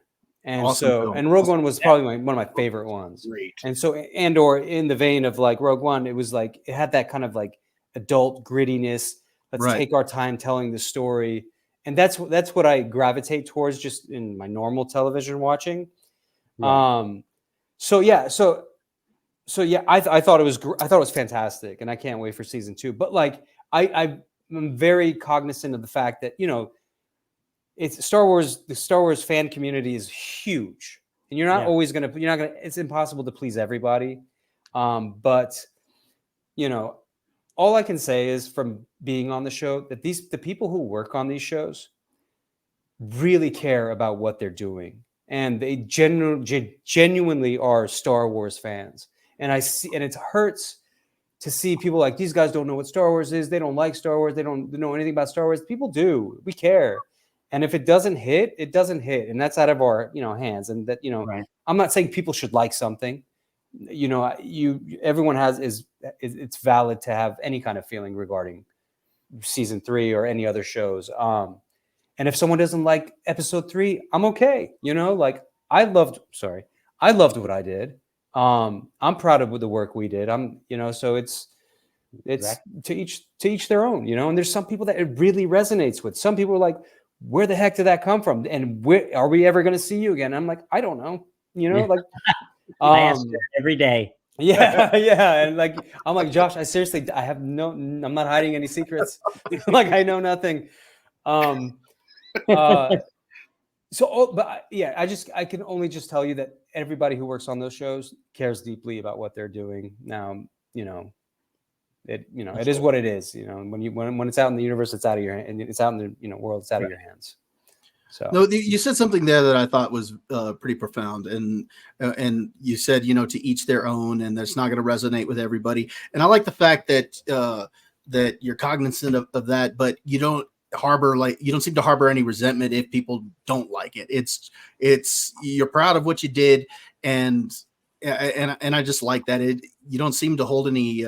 And Awesome so, film. and Rogue Awesome. One was probably one of my favorite ones. Great. And so, and or in the vein of like Rogue One, it was like, it had that kind of like adult grittiness. Let's Right. take our time telling the story. And that's what I gravitate towards just in my normal television watching. Right. So yeah, so yeah, I thought it was I thought it was fantastic, and I can't wait for season 2. But like, I'm very cognizant of the fact that, you know, it's Star Wars. The Star Wars fan community is huge, and you're not always gonna. You're not gonna. It's impossible to please everybody. But you know, all I can say is from being on the show that the people who work on these shows really care about what they're doing, and they genuinely are Star Wars fans. And I see, and it hurts to see people like, these guys don't know what Star Wars is. They don't like Star Wars. They don't know anything about Star Wars. People do. We care. And if it doesn't hit, it doesn't hit. And that's out of our, you know, hands. And that, you know, Right. I'm not saying people should like something. You know, everyone it's valid to have any kind of feeling regarding season 3 or any other shows. And if someone doesn't like episode 3, I'm okay. You know, like I loved what I did. I'm proud of the work we did. So it's to each their own, you know, and there's some people that it really resonates with. Some people are like, where the heck did that come from? And where are we ever going to see you again? I'm like, I don't know, you know, like, I ask her every day. Yeah. Yeah. And like, I'm like, Josh, I'm not hiding any secrets. Like, I know nothing. But yeah, I can only just tell you that everybody who works on those shows cares deeply about what they're doing. Now, you know, it is what it is. You know, when it's out in the universe, it's out of your hand, and it's out in the world, it's out of your hands. So no, you said something there that I thought was pretty profound, and you said, you know, to each their own, and that's not going to resonate with everybody. And I like the fact that that you're cognizant of that, but you don't seem to harbor any resentment if people don't like it. It's you're proud of what you did, and I just like that you don't seem to hold any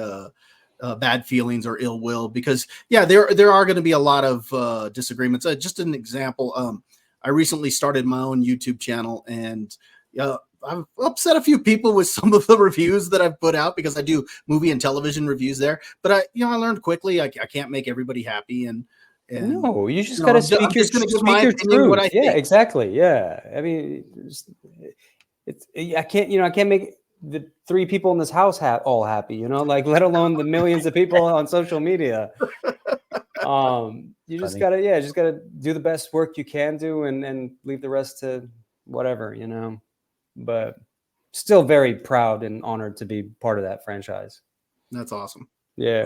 bad feelings or ill will, because there are going to be a lot of disagreements. Just an example, I recently started my own YouTube channel, and I've upset a few people with some of the reviews that I've put out, because I do movie and television reviews there. But I learned quickly I can't make everybody happy, and no, you just got to speak your opinion, what I think. Yeah, exactly. Yeah, I mean, I can't make the 3 people in this house all happy, you know, like, let alone the millions of people on social media. You just gotta do the best work you can do, and leave the rest to whatever, you know. But still very proud and honored to be part of that franchise. That's awesome. Yeah.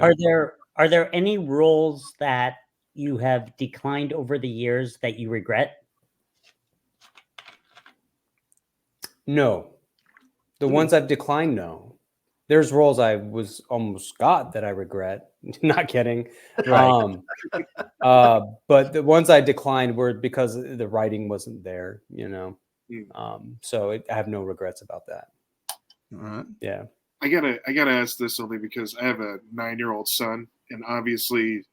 Are there any roles that you have declined over the years that you regret? No. The ones I've declined, no. There's roles I was almost got that I regret. Not kidding. Right. But the ones I declined were because the writing wasn't there, you know. So I have no regrets about that. All right. Yeah. I gotta ask this only because I have a 9-year-old son, and obviously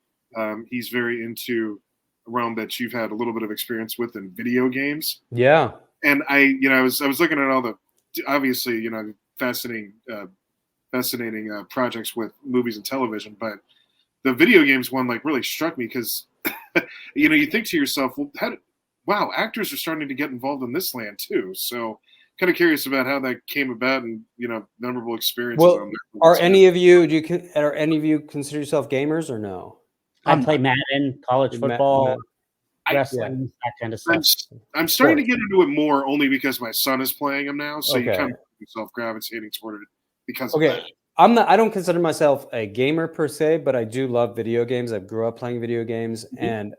he's very into a realm that you've had a little bit of experience with in video games. Yeah. And I was looking at all the, obviously, you know, fascinating projects with movies and television, but the video games one like really struck me because you know, you think to yourself, well, wow, actors are starting to get involved in this land too. So kind of curious about how that came about, and, you know, memorable experiences. Well, are any of you consider yourself gamers or no? I play Madden, college football, wrestling, that kind of stuff. I'm starting to get into it more only because my son is playing them now. So you kind of find yourself gravitating toward it because of that. I don't consider myself a gamer per se, but I do love video games. I grew up playing video games, and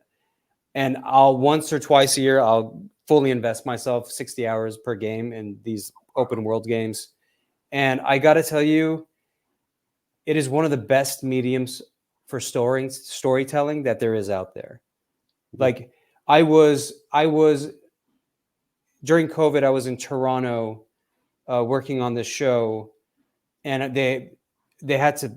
I'll once or twice a year, I'll fully invest myself 60 hours per game in these open world games. And I got to tell you, it is one of the best mediums for storytelling that there is out there. Like, I was during COVID. I was in Toronto working on this show, and they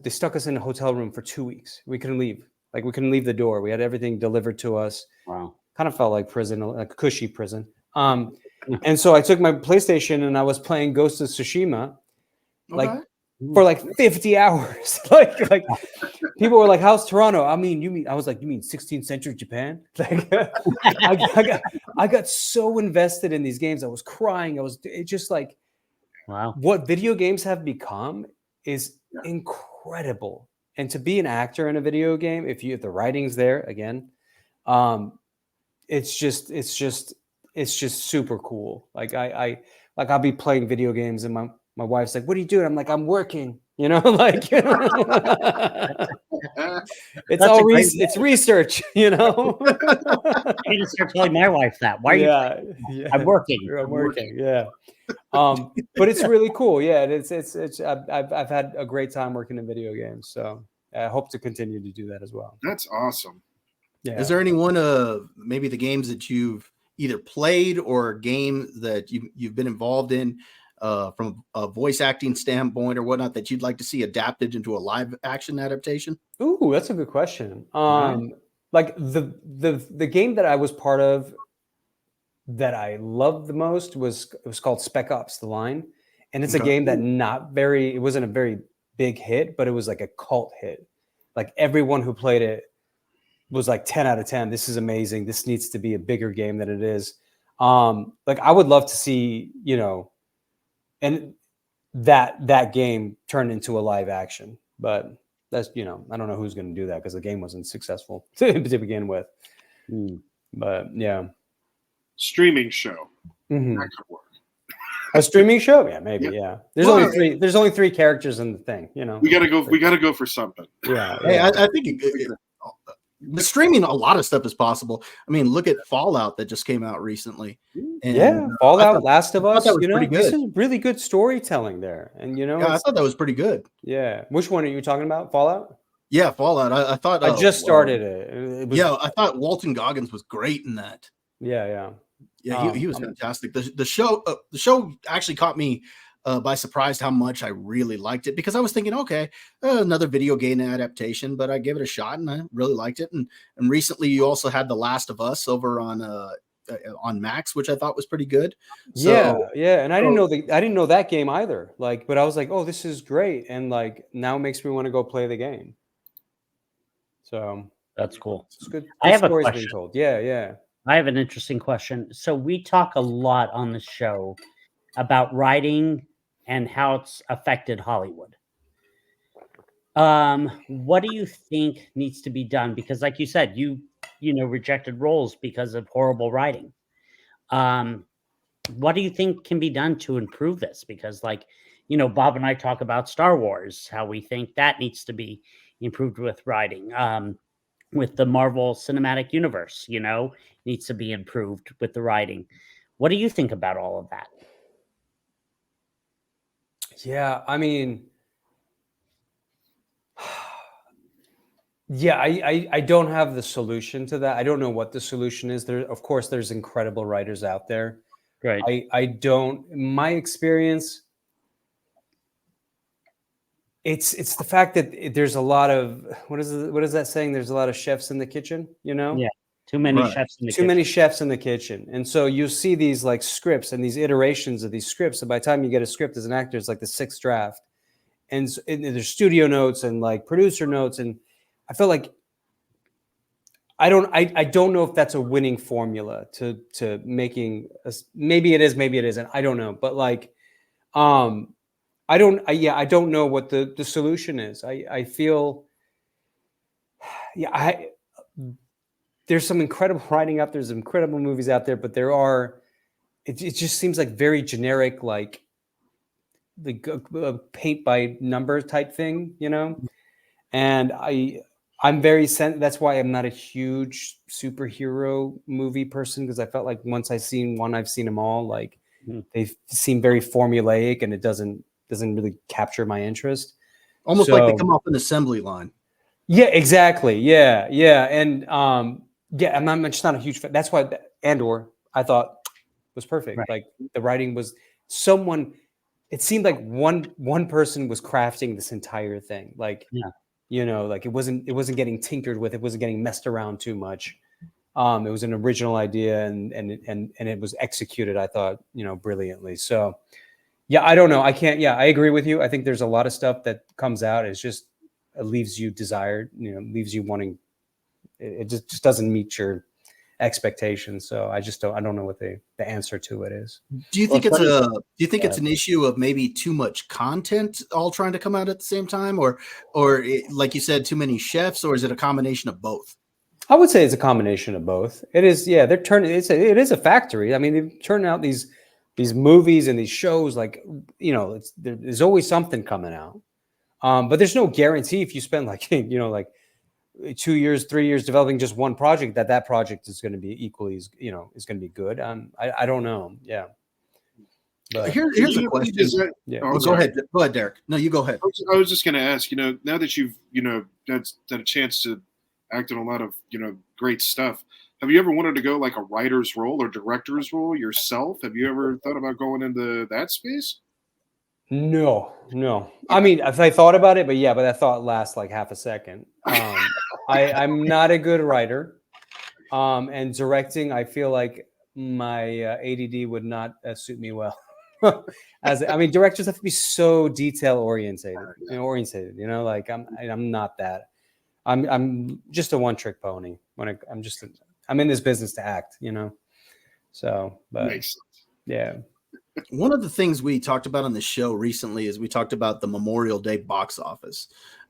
stuck us in a hotel room for 2 weeks. We couldn't leave. Like, we couldn't leave the door. We had everything delivered to us. Wow. Kind of felt like prison, like a cushy prison. And so I took my PlayStation and I was playing Ghost of Tsushima, like for like 50 hours. like people were like, "How's Toronto?" I was like, "You mean 16th century Japan?" Like, I got so invested in these games. I was crying. It's just like, wow, what video games have become is incredible. And to be an actor in a video game, if the writing's there again, it's just super cool. Like I'll be playing video games and my wife's like, "What are you doing?" I'm like, "I'm working," like it's it's research, I need to start telling my wife that. Why are you I'm working. I'm working. Yeah. But it's really cool. Yeah. I've had a great time working in video games. So I hope to continue to do that as well. That's awesome. Yeah. Is there any one of maybe the games that you've either played or a game that you've been involved in from a voice acting standpoint or whatnot that you'd like to see adapted into a live action adaptation? Ooh, that's a good question. Like the game that I was part of that I loved the most was called Spec Ops: The Line, and it's a game that it wasn't a very big hit, but it was like a cult hit. Like, everyone who played it was like 10 out of 10. This is amazing. This needs to be a bigger game than it is. Like, I would love to see, and that game turned into a live action, but that's, I don't know who's going to do that because the game wasn't successful to begin with. But yeah. Streaming show. That could work. A streaming show? Yeah, maybe. Yeah. There's only three characters in the thing, We gotta go for something. Yeah. Hey, I think the streaming, a lot of stuff is possible. I mean, look at Fallout that just came out recently. And Fallout, Last of Us. Pretty good. This is really good storytelling there. And I thought that was pretty good. Yeah. Which one are you talking about? Fallout? Yeah, Fallout. I thought I just started it. I thought Walton Goggins was great in that. Yeah. Yeah, he was fantastic. The show actually caught me by surprise how much I really liked it, because I was thinking, okay, another video game adaptation, but I gave it a shot and I really liked it. And recently you also had The Last of Us over on Max, which I thought was pretty good. So, yeah. And I didn't know that game either. Like, but I was like, oh, this is great, and like now it makes me want to go play the game. So that's cool. It's good. I have a stories question. Being told. Yeah. I have an interesting question. So we talk a lot on the show about writing and how it's affected Hollywood. What do you think needs to be done? Because like you said, you rejected roles because of horrible writing. What do you think can be done to improve this? Because Bob and I talk about Star Wars, how we think that needs to be improved with writing. With the Marvel Cinematic Universe, needs to be improved with the writing. What do you think about all of that? Yeah, I mean, I don't have the solution to that. I don't know what the solution is. Of course, there's incredible writers out there. Right. I don't. In my experience, it's the fact that there's a lot of what is that saying? There's a lot of chefs in the kitchen, Yeah. Too many chefs in the kitchen. Too many chefs in the kitchen. And so you see these like scripts and these iterations of these scripts. And by the time you get a script as an actor, it's like the 6th draft. And there's studio notes and like producer notes. And I feel like I don't know if that's a winning formula to making maybe it is, maybe it isn't. I don't know. But like I don't know what the solution is. I feel there's some incredible writing out there. There's incredible movies out there, but it just seems like very generic, like the paint by number type thing, And I'm very that's why I'm not a huge superhero movie person, because I felt like once I've seen one, I've seen them all. Like they seem very formulaic, and it doesn't really capture my interest. Almost like they come off an assembly line. Yeah, exactly. Yeah. And Yeah, I'm just not a huge fan. That's why Andor I thought was perfect. Right. Like the writing was someone. It seemed like one person was crafting this entire thing. Like like it wasn't getting tinkered with. It wasn't getting messed around too much. It was an original idea and it was executed, I thought, brilliantly. So yeah, I don't know. I can't. Yeah, I agree with you. I think there's a lot of stuff that comes out. It leaves you desired, leaves you wanting. It just doesn't meet your expectations. So I don't know what the answer to it is. Do you think it's an issue of maybe too much content all trying to come out at the same time, or like you said, too many chefs, or is it a combination of both? I would say it's a combination of both. It is, yeah. They're turning. It is a factory. I mean, they're turning out these movies and these shows. Like, there's always something coming out. But there's no guarantee if you spend like 2 years, 3 years developing just one project that project is going to be equally is going to be good. I don't know. Yeah. But here's a question. Go ahead, Derek. No, you go ahead. I was just going to ask. Now that you've had a chance to act in a lot of great stuff, have you ever wanted to go like a writer's role or director's role yourself? Have you ever thought about going into that space? No. I mean, I thought about it, but that thought lasts like half a second. I'm not a good writer, and directing, I feel like my ADD would not suit me well. Directors have to be so detail orientated. Like I'm not that. I'm just a one-trick pony. I'm in this business to act. So, but Makes sense. Yeah. One of the things we talked about on the show recently is we talked about the Memorial Day box office.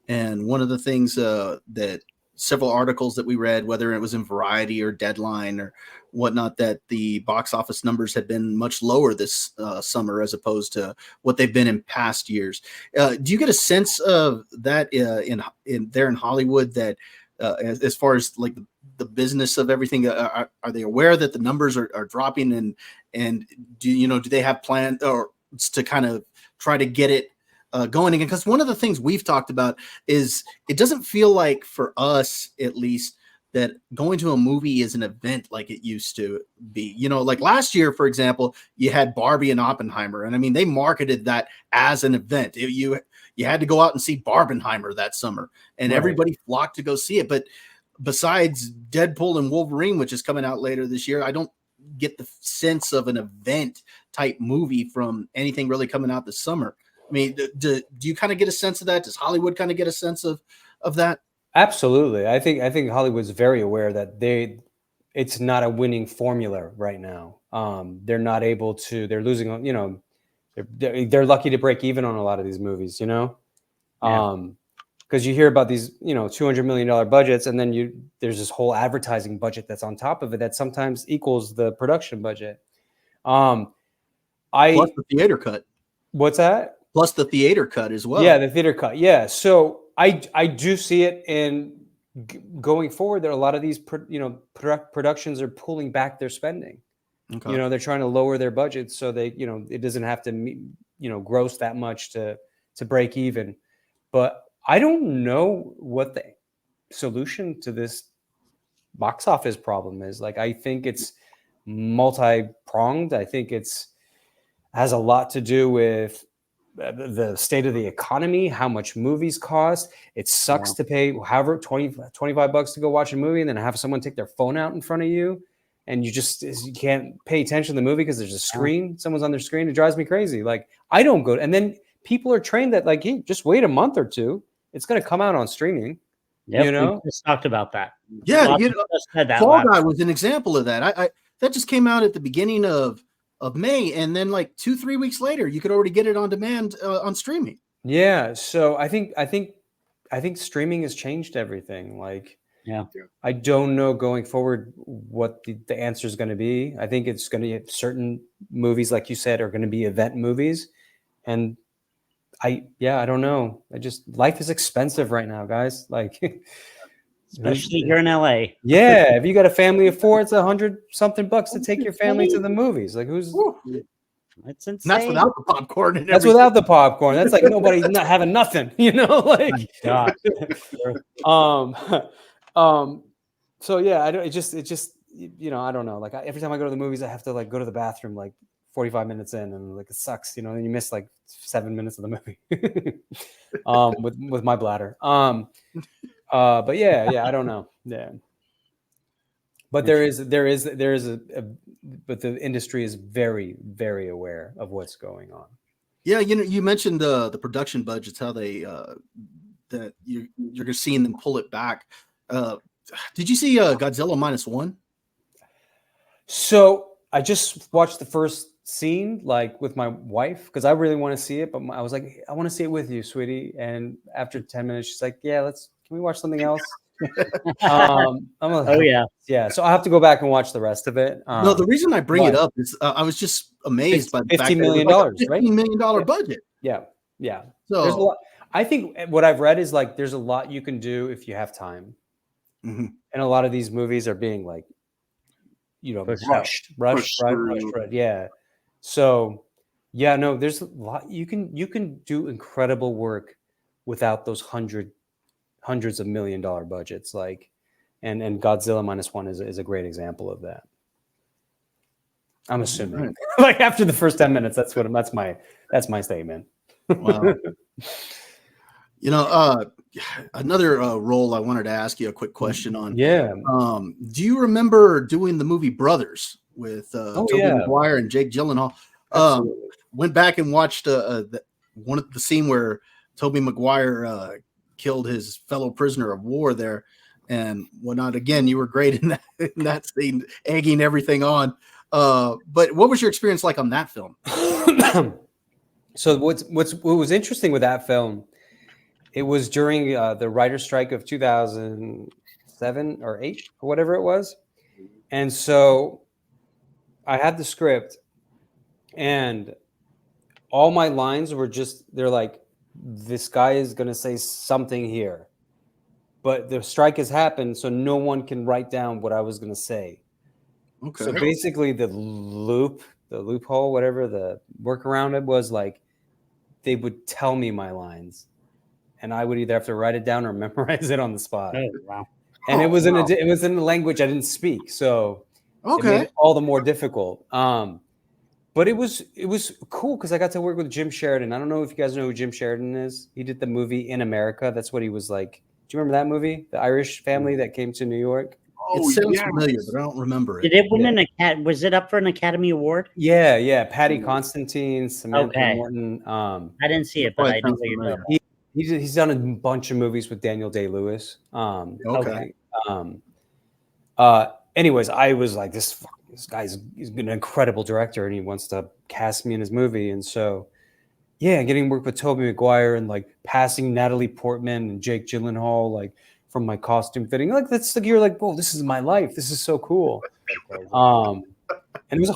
And one of the things that several articles that we read, whether it was in Variety or Deadline or whatnot, that the box office numbers had been much lower this summer as opposed to what they've been in past years. Do you get a sense of that in there in Hollywood, that as far as like the business of everything, are they aware that the numbers are dropping, and do they have plans or to kind of try to get it going again? Because one of the things we've talked about is it doesn't feel like, for us at least, that going to a movie is an event like it used to be. Like last year, for example, you had Barbie and Oppenheimer, and I mean, they marketed that as an event. You had to go out and see Barbenheimer that summer, and everybody flocked to go see it. But besides Deadpool and Wolverine, which is coming out later this year, I don't get the sense of an event type movie from anything really coming out this summer. I mean, do you kind of get a sense of that? Does Hollywood kind of get a sense of that? Absolutely. I think Hollywood's very aware that it's not a winning formula right now. They're not able to. They're losing. They're lucky to break even on a lot of these movies. Because you hear about these $200 million budgets, and then there's this whole advertising budget that's on top of it that sometimes equals the production budget. Plus the theater cut. What's that? Plus the theater cut as well. Yeah, the theater cut. Yeah. So I do see it in going forward. There are a lot of these, productions are pulling back their spending. Okay. They're trying to lower their budgets so they, it doesn't have to, gross that much to break even. But I don't know what the solution to this box office problem is. Like, I think it's multi-pronged. I think has a lot to do with the state of the economy, how much movies cost. It sucks to pay however $25 to go watch a movie and then have someone take their phone out in front of you, and you can't pay attention to the movie because there's a screen. Someone's on their screen. It drives me crazy. Like, I don't go. And then people are trained that, like, hey, just wait a month or two. It's going to come out on streaming. Yeah, we just talked about that. Yeah, Fall Guy was an example of that. I that just came out at the beginning of May, and then like 2-3 weeks later, you could already get it on demand on streaming. Yeah, so I think streaming has changed everything. Like, I don't know going forward what the answer is going to be. I think it's going to be certain movies, like you said, are going to be event movies, and I don't know. Life is expensive right now, guys. Like, especially here in LA. Yeah, if you got a family of 4, it's $100-something to take your family to the movies. Like, who's? That's insane. That's without the popcorn. And that's without the popcorn. That's like nobody not having nothing. Like, So yeah, I don't. It just I don't know. Like every time I go to the movies, I have to like go to the bathroom like 45 minutes in, and like it sucks, and you miss like 7 minutes of the movie. With my bladder. But yeah, I don't know. Yeah. But there is but the industry is very, very aware of what's going on. Yeah, you mentioned the production budgets, how they that you're seeing them pull it back. Did you see Godzilla -1? So I just watched the first scene like with my wife because I really want to see it, but I was like, I want to see it with you, sweetie. And after 10 minutes, she's like, yeah, can we watch something else? Oh yeah. So I'll have to go back and watch the rest of it. No, the reason I bring it up is I was just amazed by the fact $15 million, that it was right? $15 million budget. Yeah. So there's a lot. I think what I've read is like there's a lot you can do if you have time, mm-hmm. and a lot of these movies are being like, rushed. Yeah. So yeah, no, there's a lot you can do incredible work without those hundreds of $1 million budgets, like, and Godzilla -1 is a great example of that. I'm assuming, right. Like after the first 10 minutes, that's my statement. Wow. Another role I wanted to ask you a quick question on. Yeah. Do you remember doing the movie Brothers with Tobey Maguire and Jake Gyllenhaal? Went back and watched one of the scene where Tobey Maguire killed his fellow prisoner of war there and whatnot. Again, you were great in that scene, egging everything on. But what was your experience like on that film? So what was interesting with that film, it was during the writer's strike of 2007 or 8 or whatever it was. And so I had the script and all my lines were they're like, this guy is going to say something here, but the strike has happened. So no one can write down what I was going to say. Okay. So basically the loophole, whatever the workaround it was, like they would tell me my lines and I would either have to write it down or memorize it on the spot. Oh, wow. And it was in a language I didn't speak. So it made it all the more difficult. But it was cool because I got to work with Jim Sheridan. I don't know if you guys know who Jim Sheridan is. He did the movie In America. That's what he was like. Do you remember that movie? The Irish family that came to New York? Oh, it sounds familiar, but I don't remember it. Did it win was it up for an Academy Award? Yeah. Patty Constantine, Samantha Morton. I didn't see it, but I know who you're talking about. He's done a bunch of movies with Daniel Day-Lewis. Anyways, I was like, this guy's an incredible director and he wants to cast me in his movie. And so, yeah, getting work with Tobey Maguire and like passing Natalie Portman and Jake Gyllenhaal, like from my costume fitting, like that's like, you're like, whoa, this is my life. This is so cool. And it was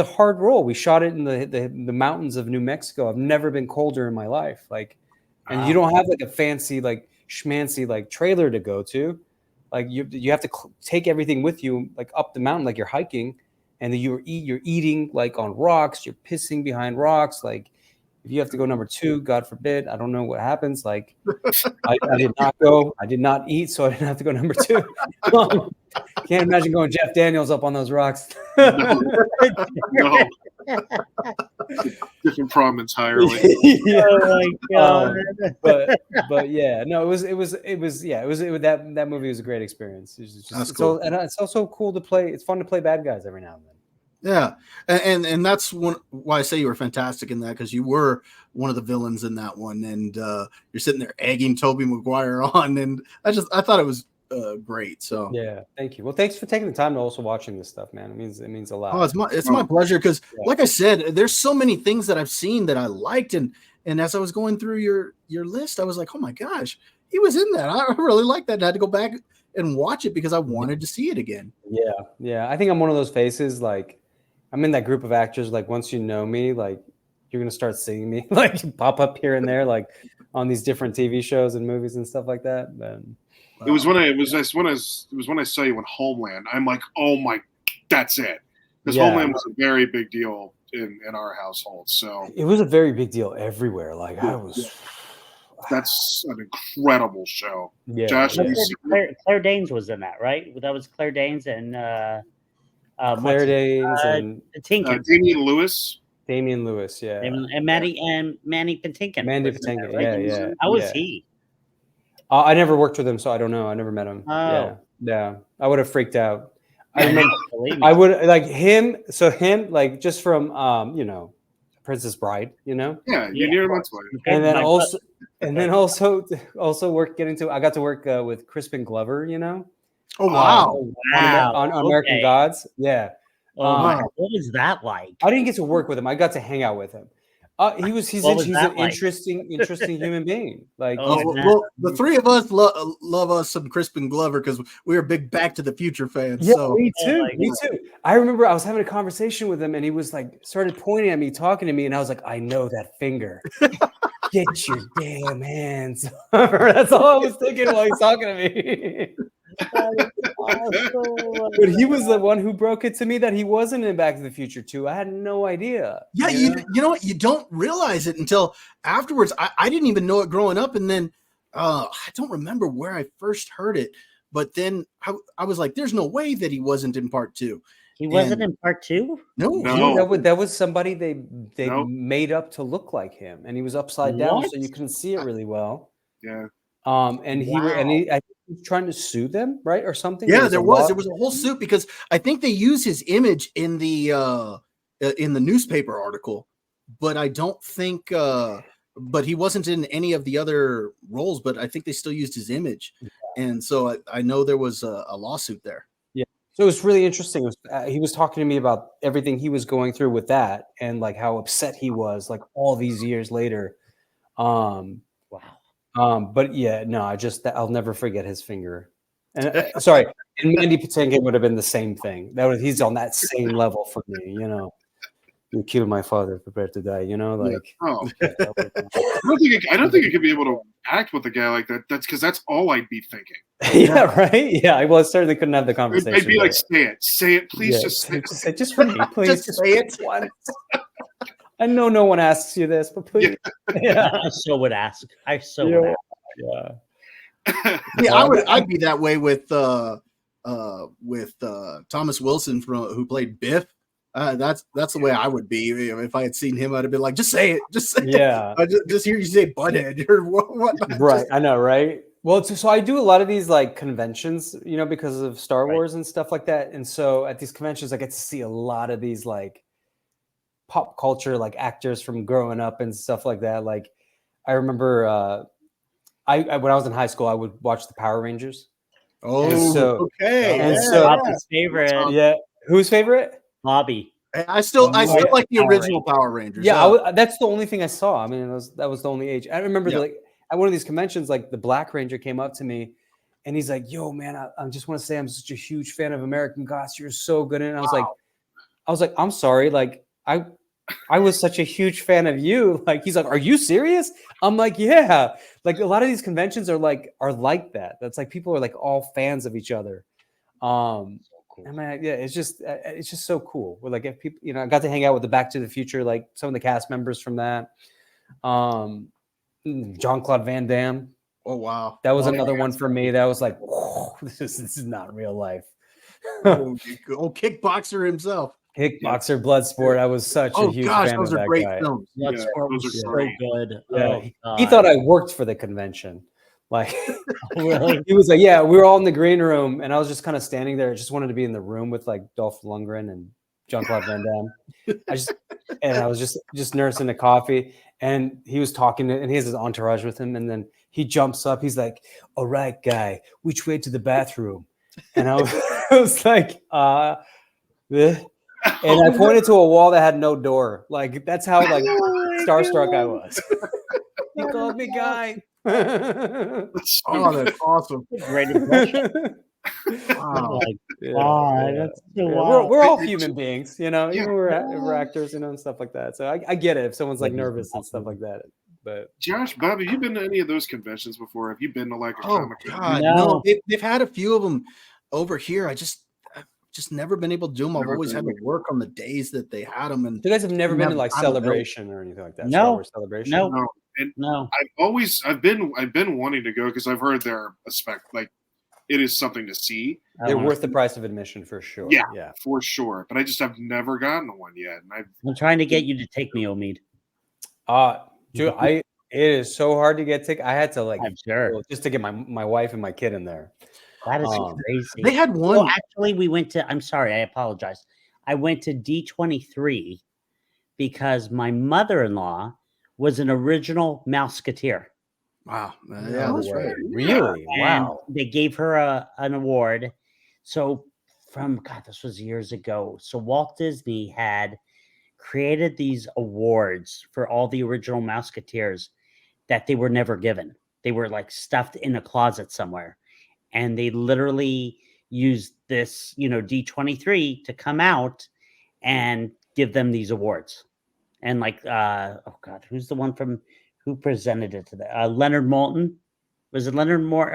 a hard role. We shot it in the mountains of New Mexico. I've never been colder in my life. Like, and you don't have like a fancy, like schmancy, like trailer to go to. Like you have to take everything with you, like up the mountain, like you're hiking, and then you're eating like on rocks. You're pissing behind rocks. Like if you have to go number 2, God forbid, I don't know what happens. Like I did not go. I did not eat, so I didn't have to go number 2. Can't imagine going Jeff Daniels up on those rocks. No. Different problem entirely. Oh my God. But yeah, no, that movie was a great experience. It's cool. And it's also cool to play. It's fun to play bad guys every now and then. Yeah, and that's why I say you were fantastic in that, because you were one of the villains in that one, and you're sitting there egging Tobey Maguire on, and I thought it was great. So yeah, thank you. Well, thanks for taking the time to also watching this stuff, man. It means a lot. Oh, it's my pleasure, because like I said, there's so many things that I've seen that I liked, and as I was going through your list, I was like, oh my gosh, he was in that. I really like that. And I had to go back and watch it because I wanted to see it again. Yeah. I think I'm one of those faces, like I'm in that group of actors, like once you know me, like you're gonna start seeing me like pop up here and there, like on these different TV shows and movies and stuff like that. It was when I saw you in Homeland. I'm like, oh my, that's it. Because Homeland was a very big deal in our household. So it was a very big deal everywhere. Like That's an incredible show. Yeah, Josh, have you That's seen it. Claire Danes was in that, right? That was Claire Danes and Claire Danes and Patinkin. Damian Lewis? Damian Lewis, yeah. And Manny Patinkin. Mandy was in that, Patinkin, right? yeah. How was yeah. he? I never worked with him, so I don't know. I never met him. Oh. Yeah. I would have freaked out. I remember Believe me. I would like him. So him, like just from Princess Bride, Yeah, Yeah, you're near of him. course. and then My also I got to work with Crispin Glover, Oh wow. Wow. on American Okay. Gods. Yeah. Oh my Wow. God. What is that like? I didn't get to work with him. I got to hang out with him. He's What was an that like? interesting human being. Like Oh, he's- man. Well, the three of us love us some Crispin Glover because we are big Back to the Future fans. yeah, So me too. my Me too. I remember I was having a conversation with him, and he was like, started pointing at me, talking to me, and I was like, I know that finger. Get your damn hands. That's all I was thinking while he's talking to me. But he was the one who broke it to me that he wasn't in Back to the Future 2. I had no idea. yeah, you know what? You don't realize it until afterwards. I didn't even know it growing up, and then I don't remember where I first heard it. But then I was like, "There's no way that he wasn't in part 2." He wasn't And- in part 2? No, No. That was somebody they Nope. made up to look like him, and he was upside down, What? so you couldn't see it really well. Yeah. And he I think he was trying to sue them, right, or something. Yeah, there a was law- there was a whole suit because I think they use his image in the newspaper article, but I don't think but he wasn't in any of the other roles, but I think they still used his image. And so I know there was a lawsuit there. So it was really interesting. He was talking to me about everything he was going through with that, and like how upset he was, like all these years later. Wow. But yeah, no, I'll never forget his finger. And sorry, and Mandy Patinkin would have been the same thing. He's on that same level for me. You killed my father, prepare to die. Like Oh, I don't think I could be able to act with a guy like that. That's because that's all I'd be thinking. yeah, right. Yeah, well, I certainly couldn't have the conversation. I'd be like, but- say it, please, Yeah, just say it. just for me, please. Just say it. once. I know no one asks you this, but please. Yeah. I so would ask. Yeah. Would ask. Yeah. Yeah, I'd be that way with Thomas Wilson who played Biff. That's the way I would be if I had seen him. I'd have been like, just say it, just say Yeah. it. Just hear you say butthead or what? Right. I know, right? Well, so I do a lot of these like conventions, because of Star Right. Wars and stuff like that. And so at these conventions, I get to see a lot of these like pop culture, like actors from growing up and stuff like that. Like I remember I when I was in high school, I would watch the Power Rangers. Oh, so- okay. and Yeah, so- yeah. Bobby's favorite. Yeah. Whose favorite? Bobby. I still like the Power original Power Rangers. Yeah, that's the only thing I saw. I mean, that was the only age. I remember Yeah. like at one of these conventions, like the Black Ranger came up to me, and he's like, "Yo, man, I just want to say I'm such a huge fan of American Gods. You're so good." And I was like, "I'm sorry, like I was such a huge fan of you." Like he's like, "Are you serious?" I'm like, "Yeah." Like a lot of these conventions are like that. That's like people are like all fans of each other. I mean, yeah, it's just so cool. We're like, if people, I got to hang out with the Back to the Future, like some of the cast members from that. Jean-Claude Van Damme. Oh wow, That was Oh, another yeah. one for me. That was like, whoa, this is not real life. Oh, kickboxer himself. Kickboxer, Bloodsport. I was such a Oh huge gosh, fan those of are that great guy. films. Yeah, Bloodsport those was are so great. good. Yeah. Oh, He God. thought I worked for the convention. Like, Really? he was like, yeah, we were all in the green room, and I was just kind of standing there. I just wanted to be in the room with like Dolph Lundgren and Jean-Claude Van Damme. I was just nursing the coffee, and he was talking, and he has his entourage with him, and then he jumps up. He's like, "All right, guy, which way to the bathroom?" And I was like, eh. And I pointed to a wall that had no door. Like that's how like starstruck I was. He called me guy. That's so Oh, good. that's awesome. Great impression. Wow. Like, Yeah, God, yeah. that's so Yeah, wild. we're all human beings, Yeah. even we're actors, and stuff like that. So I get it if someone's like nervous and stuff like that. But Josh, Bob, have you been to any of those conventions before? Have you been to like a Oh comic con? God, No. no. They've had a few of them over here. I've just never been able to do them. I've Never always been had to work on the days that they had them. And you guys have never been to like I'm available. Celebration or anything like that? No. Star Wars Celebration? No. No. And No. I've been wanting to go because I've heard they're like it is something to see. They're worth the price of admission for sure. Yeah, for sure. But I just have never gotten to one yet. And I'm trying to get you to take me, Omid. Dude, it is so hard to get tickets. I had to I'm sure. just to get my wife and my kid in there. That is crazy. They had one. Well, actually, we went to. I'm sorry, I apologize. I went to D23 because my mother-in-law was an original Mouseketeer. Wow. Yeah, that's right. Really? And Wow. they gave her an award. So this was years ago. So Walt Disney had created these awards for all the original Mouseketeers that they were never given. They were like stuffed in a closet somewhere. And they literally used this, D23 to come out and give them these awards. And like, who's the one who presented it to them? Leonard Moulton. Was it Leonard Moore?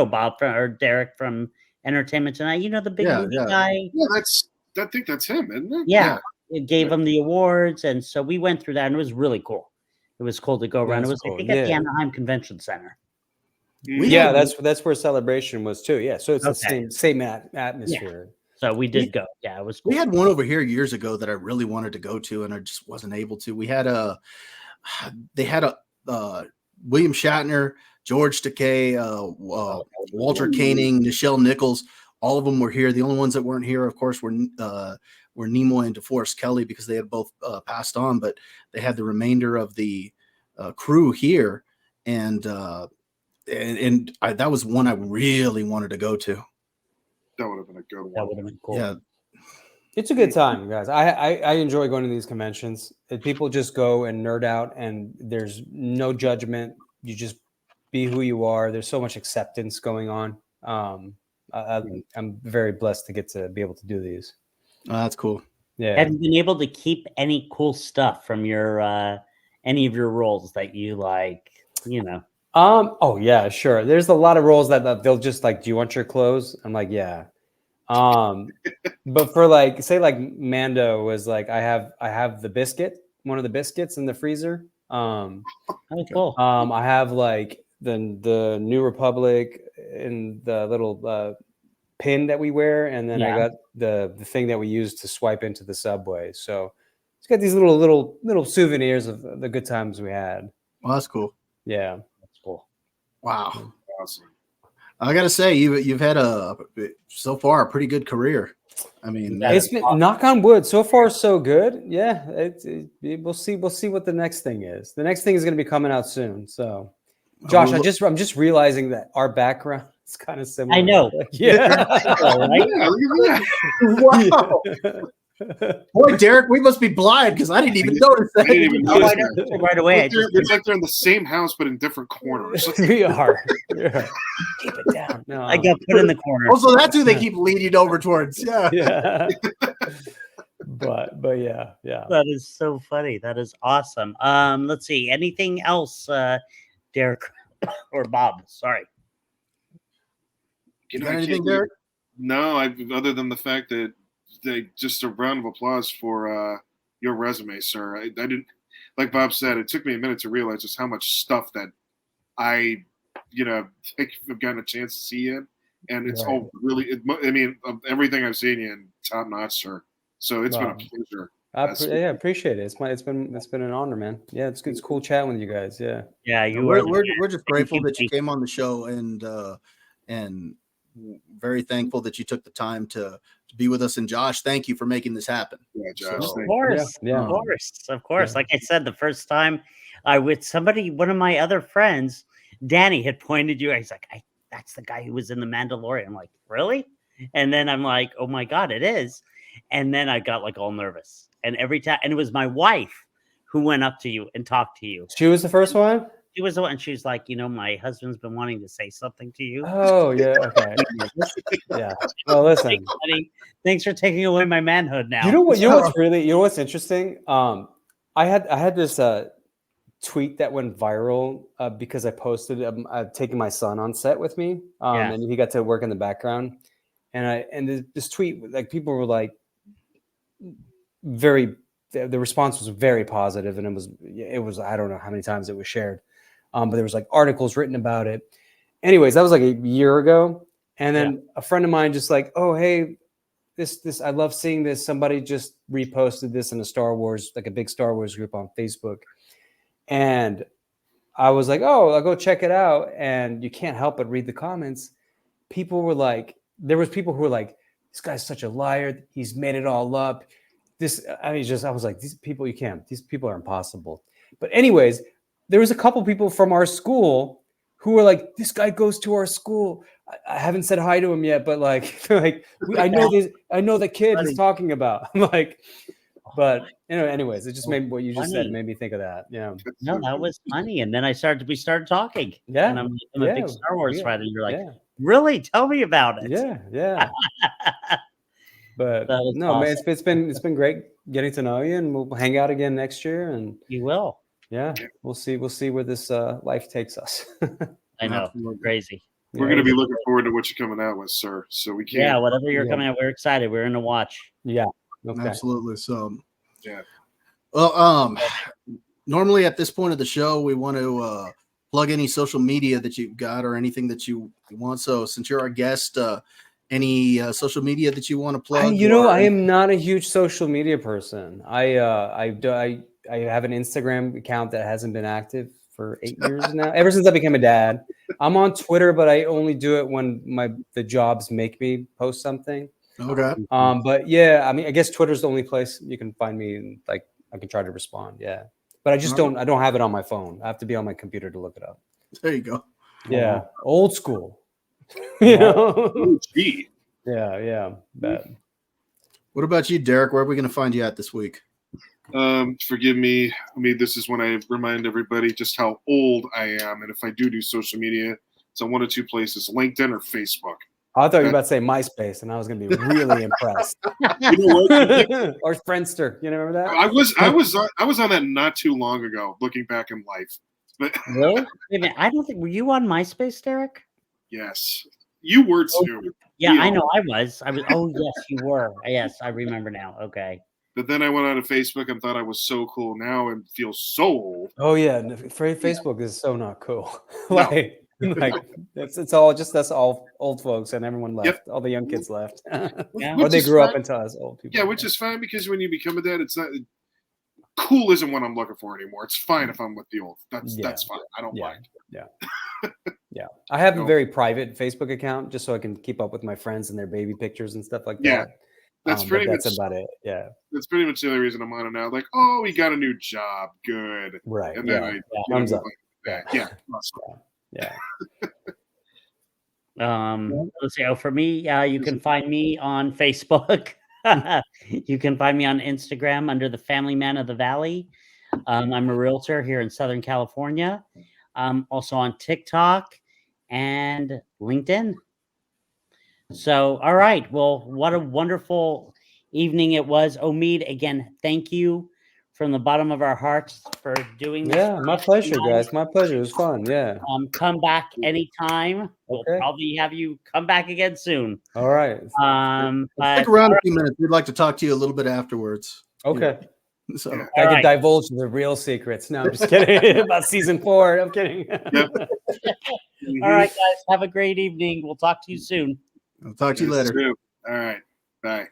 Bob or Derek from Entertainment Tonight. The big movie guy. Yeah, I think that's him, isn't it? Yeah. It gave him the awards. And so we went through that, and it was really cool. It was cool to go around. It was, I think, at the Anaheim Convention Center. That's where Celebration was too. Yeah, so it's the same atmosphere. So we did go. Yeah, it was cool. We had one over here years ago that I really wanted to go to, and I just wasn't able to. They had a William Shatner, George Takei, Walter Koenig, Nichelle Nichols. All of them were here. The only ones that weren't here, of course, were Nimoy and DeForest Kelley, because they had both passed on. But they had the remainder of the crew here, and that was one I really wanted to go to. That would have been a good one. That would have been cool. Yeah. It's a good time, guys. I enjoy going to these conventions. People just go and nerd out, and there's no judgment. You just be who you are. There's so much acceptance going on. I'm very blessed to get to be able to do these. Oh, that's cool. Yeah. Have you been able to keep any cool stuff from your any of your roles that you like? Oh yeah, sure. There's a lot of roles that they'll just like, do you want your clothes? I'm like, yeah. But for say Mando was like, I have the biscuit, one of the biscuits in the freezer. Oh, cool. I have like the New Republic in the little pin that we wear, and then I got the thing that we use to swipe into the subway. So it's got these little souvenirs of the good times we had. Well, that's cool. Yeah. Cool. Wow. Awesome. I gotta say, you've had so far a pretty good career. I mean, it's been knock on wood. So far, so good. Yeah, we'll see. We'll see what the next thing is. The next thing is going to be coming out soon. So, Josh, I'm just realizing that our background is kind of similar. I know. Yeah. Wow. Boy, Derek, we must be blind because I didn't even notice that. I didn't even notice that. Right away. It's like they're in the same house but in different corners. We are. Yeah. Keep it down. No. I got put in the corner. Oh, so that's who they keep leading over towards. Yeah. Yeah. But yeah. That is so funny. That is awesome. Let's see. Anything else, Derek or Bob? Sorry. You got anything, Derek? No, other than the fact that just a round of applause for your resume, sir. I didn't, like Bob said, it took me a minute to realize just how much stuff that I have gotten a chance to see in, and it's all really. Everything I've seen you in, top notch, sir. So it's been a pleasure. I appreciate it. It's been an honor, man. Yeah, it's good. It's cool chatting with you guys. Yeah. Yeah, we're just grateful that you came on the show, and very thankful that you took the time to be with us. And Josh, thank you for making this happen. Yeah, Josh. Of course. Like I said, the first time I with somebody, one of my other friends, Danny, had pointed you. He's like, that's the guy who was in the Mandalorian. I'm like, really? And then I'm like, oh my God, it is. And then I got like all nervous. And every time, and it was my wife who went up to you and talked to you. She was the first one? She was the one. She's like, my husband's been wanting to say something to you. Oh, yeah. Okay. Yeah. Well, listen. Thanks for taking away my manhood now. You know what's interesting? I had this tweet that went viral because I posted taking my son on set with me, and he got to work in the background. And this tweet, like, people were like very the response was very positive, and it was I don't know how many times it was shared, but there was like articles written about it. Anyways, that was like a year ago, and then a friend of mine just like, oh hey, this I love seeing this. Somebody just reposted this in a big Star Wars group on Facebook, and I was like, oh, I'll go check it out, and you can't help but read the comments. People were like, there was people who were like, this guy's such a liar. He's made it all up. I was like, these people are impossible. But anyways, there was a couple people from our school who were like, this guy goes to our school. I haven't said hi to him yet, but like, I know the kid he's talking about. I'm like, but anyways, it just made what you just said. It made me think of that. Yeah. No, that was funny. And then we started talking. Yeah. And I'm a big Star Wars fan. And you're like, really? Tell me about it. Yeah. Yeah. But no, awesome. Man, it's been great getting to know you, and we'll hang out again next year. And you will. Yeah. We'll see where this life takes us. I know. We're crazy. We're going to be looking forward to what you're coming out with, sir. So we can. Yeah, whatever you're coming out, we're excited. We're in to watch. Yeah. Okay. Absolutely. So, yeah. Well, normally at this point of the show, we want to plug any social media that you've got or anything that you want. So, since you're our guest, any social media that you want to plug? I am not a huge social media person. I have an Instagram account that hasn't been active for 8 years now, ever since I became a dad. I'm on Twitter, but I only do it when the jobs make me post something. Okay. But yeah, I mean, I guess Twitter's the only place you can find me, and like I can try to respond. Yeah, but I just don't have it on my phone. I have to be on my computer to look it up. There you go. Yeah, old school. Yeah. Bad. What about you, Derek? Where are we going to find you at this week? Forgive me. I mean, this is when I remind everybody just how old I am, and if I do social media, it's on one of two places: LinkedIn or Facebook. I thought you were about to say MySpace, and I was going to be really impressed. You know what? Or Friendster. You remember that? I was on that not too long ago. Looking back in life, but really, I don't think. Were you on MySpace, Derek? Yes, you were too. Yeah, I know. I was. Oh, yes, you were. Yes, I remember now. Okay. But then I went on to Facebook and thought I was so cool now and feel so old. Oh yeah, Facebook is so not cool. like it's all just us all old folks, and everyone left. Yep. All the young kids left. Or they grew up into us old people. Yeah, which is fine, because when you become a dad, it's not cool isn't what I'm looking for anymore. It's fine if I'm with the old. That's fine. I don't mind. Yeah. Yeah. I have a very private Facebook account just so I can keep up with my friends and their baby pictures and stuff like that. Yeah. That's that's about it. Yeah. That's pretty much the only reason I'm on it now. Like, oh, we got a new job. Good. Right. And then thumbs up. Yeah. Awesome. Yeah. Let's see. For me, you can find me on Facebook. You can find me on Instagram under the Family Man of the Valley. I'm a realtor here in Southern California. Also on TikTok and LinkedIn. So, all right. Well, what a wonderful evening it was. Omid, again, thank you from the bottom of our hearts for doing this. Yeah, my pleasure, guys. My pleasure. It was fun. Yeah. Come back anytime. We'll probably have you come back again soon. All right. Stick around a few minutes. We'd like to talk to you a little bit afterwards. Okay. Yeah. So I can divulge the real secrets. No, I'm just kidding. About season 4. I'm kidding. Yep. All right, guys. Have a great evening. We'll talk to you soon. I'll talk to you later. All right. Bye.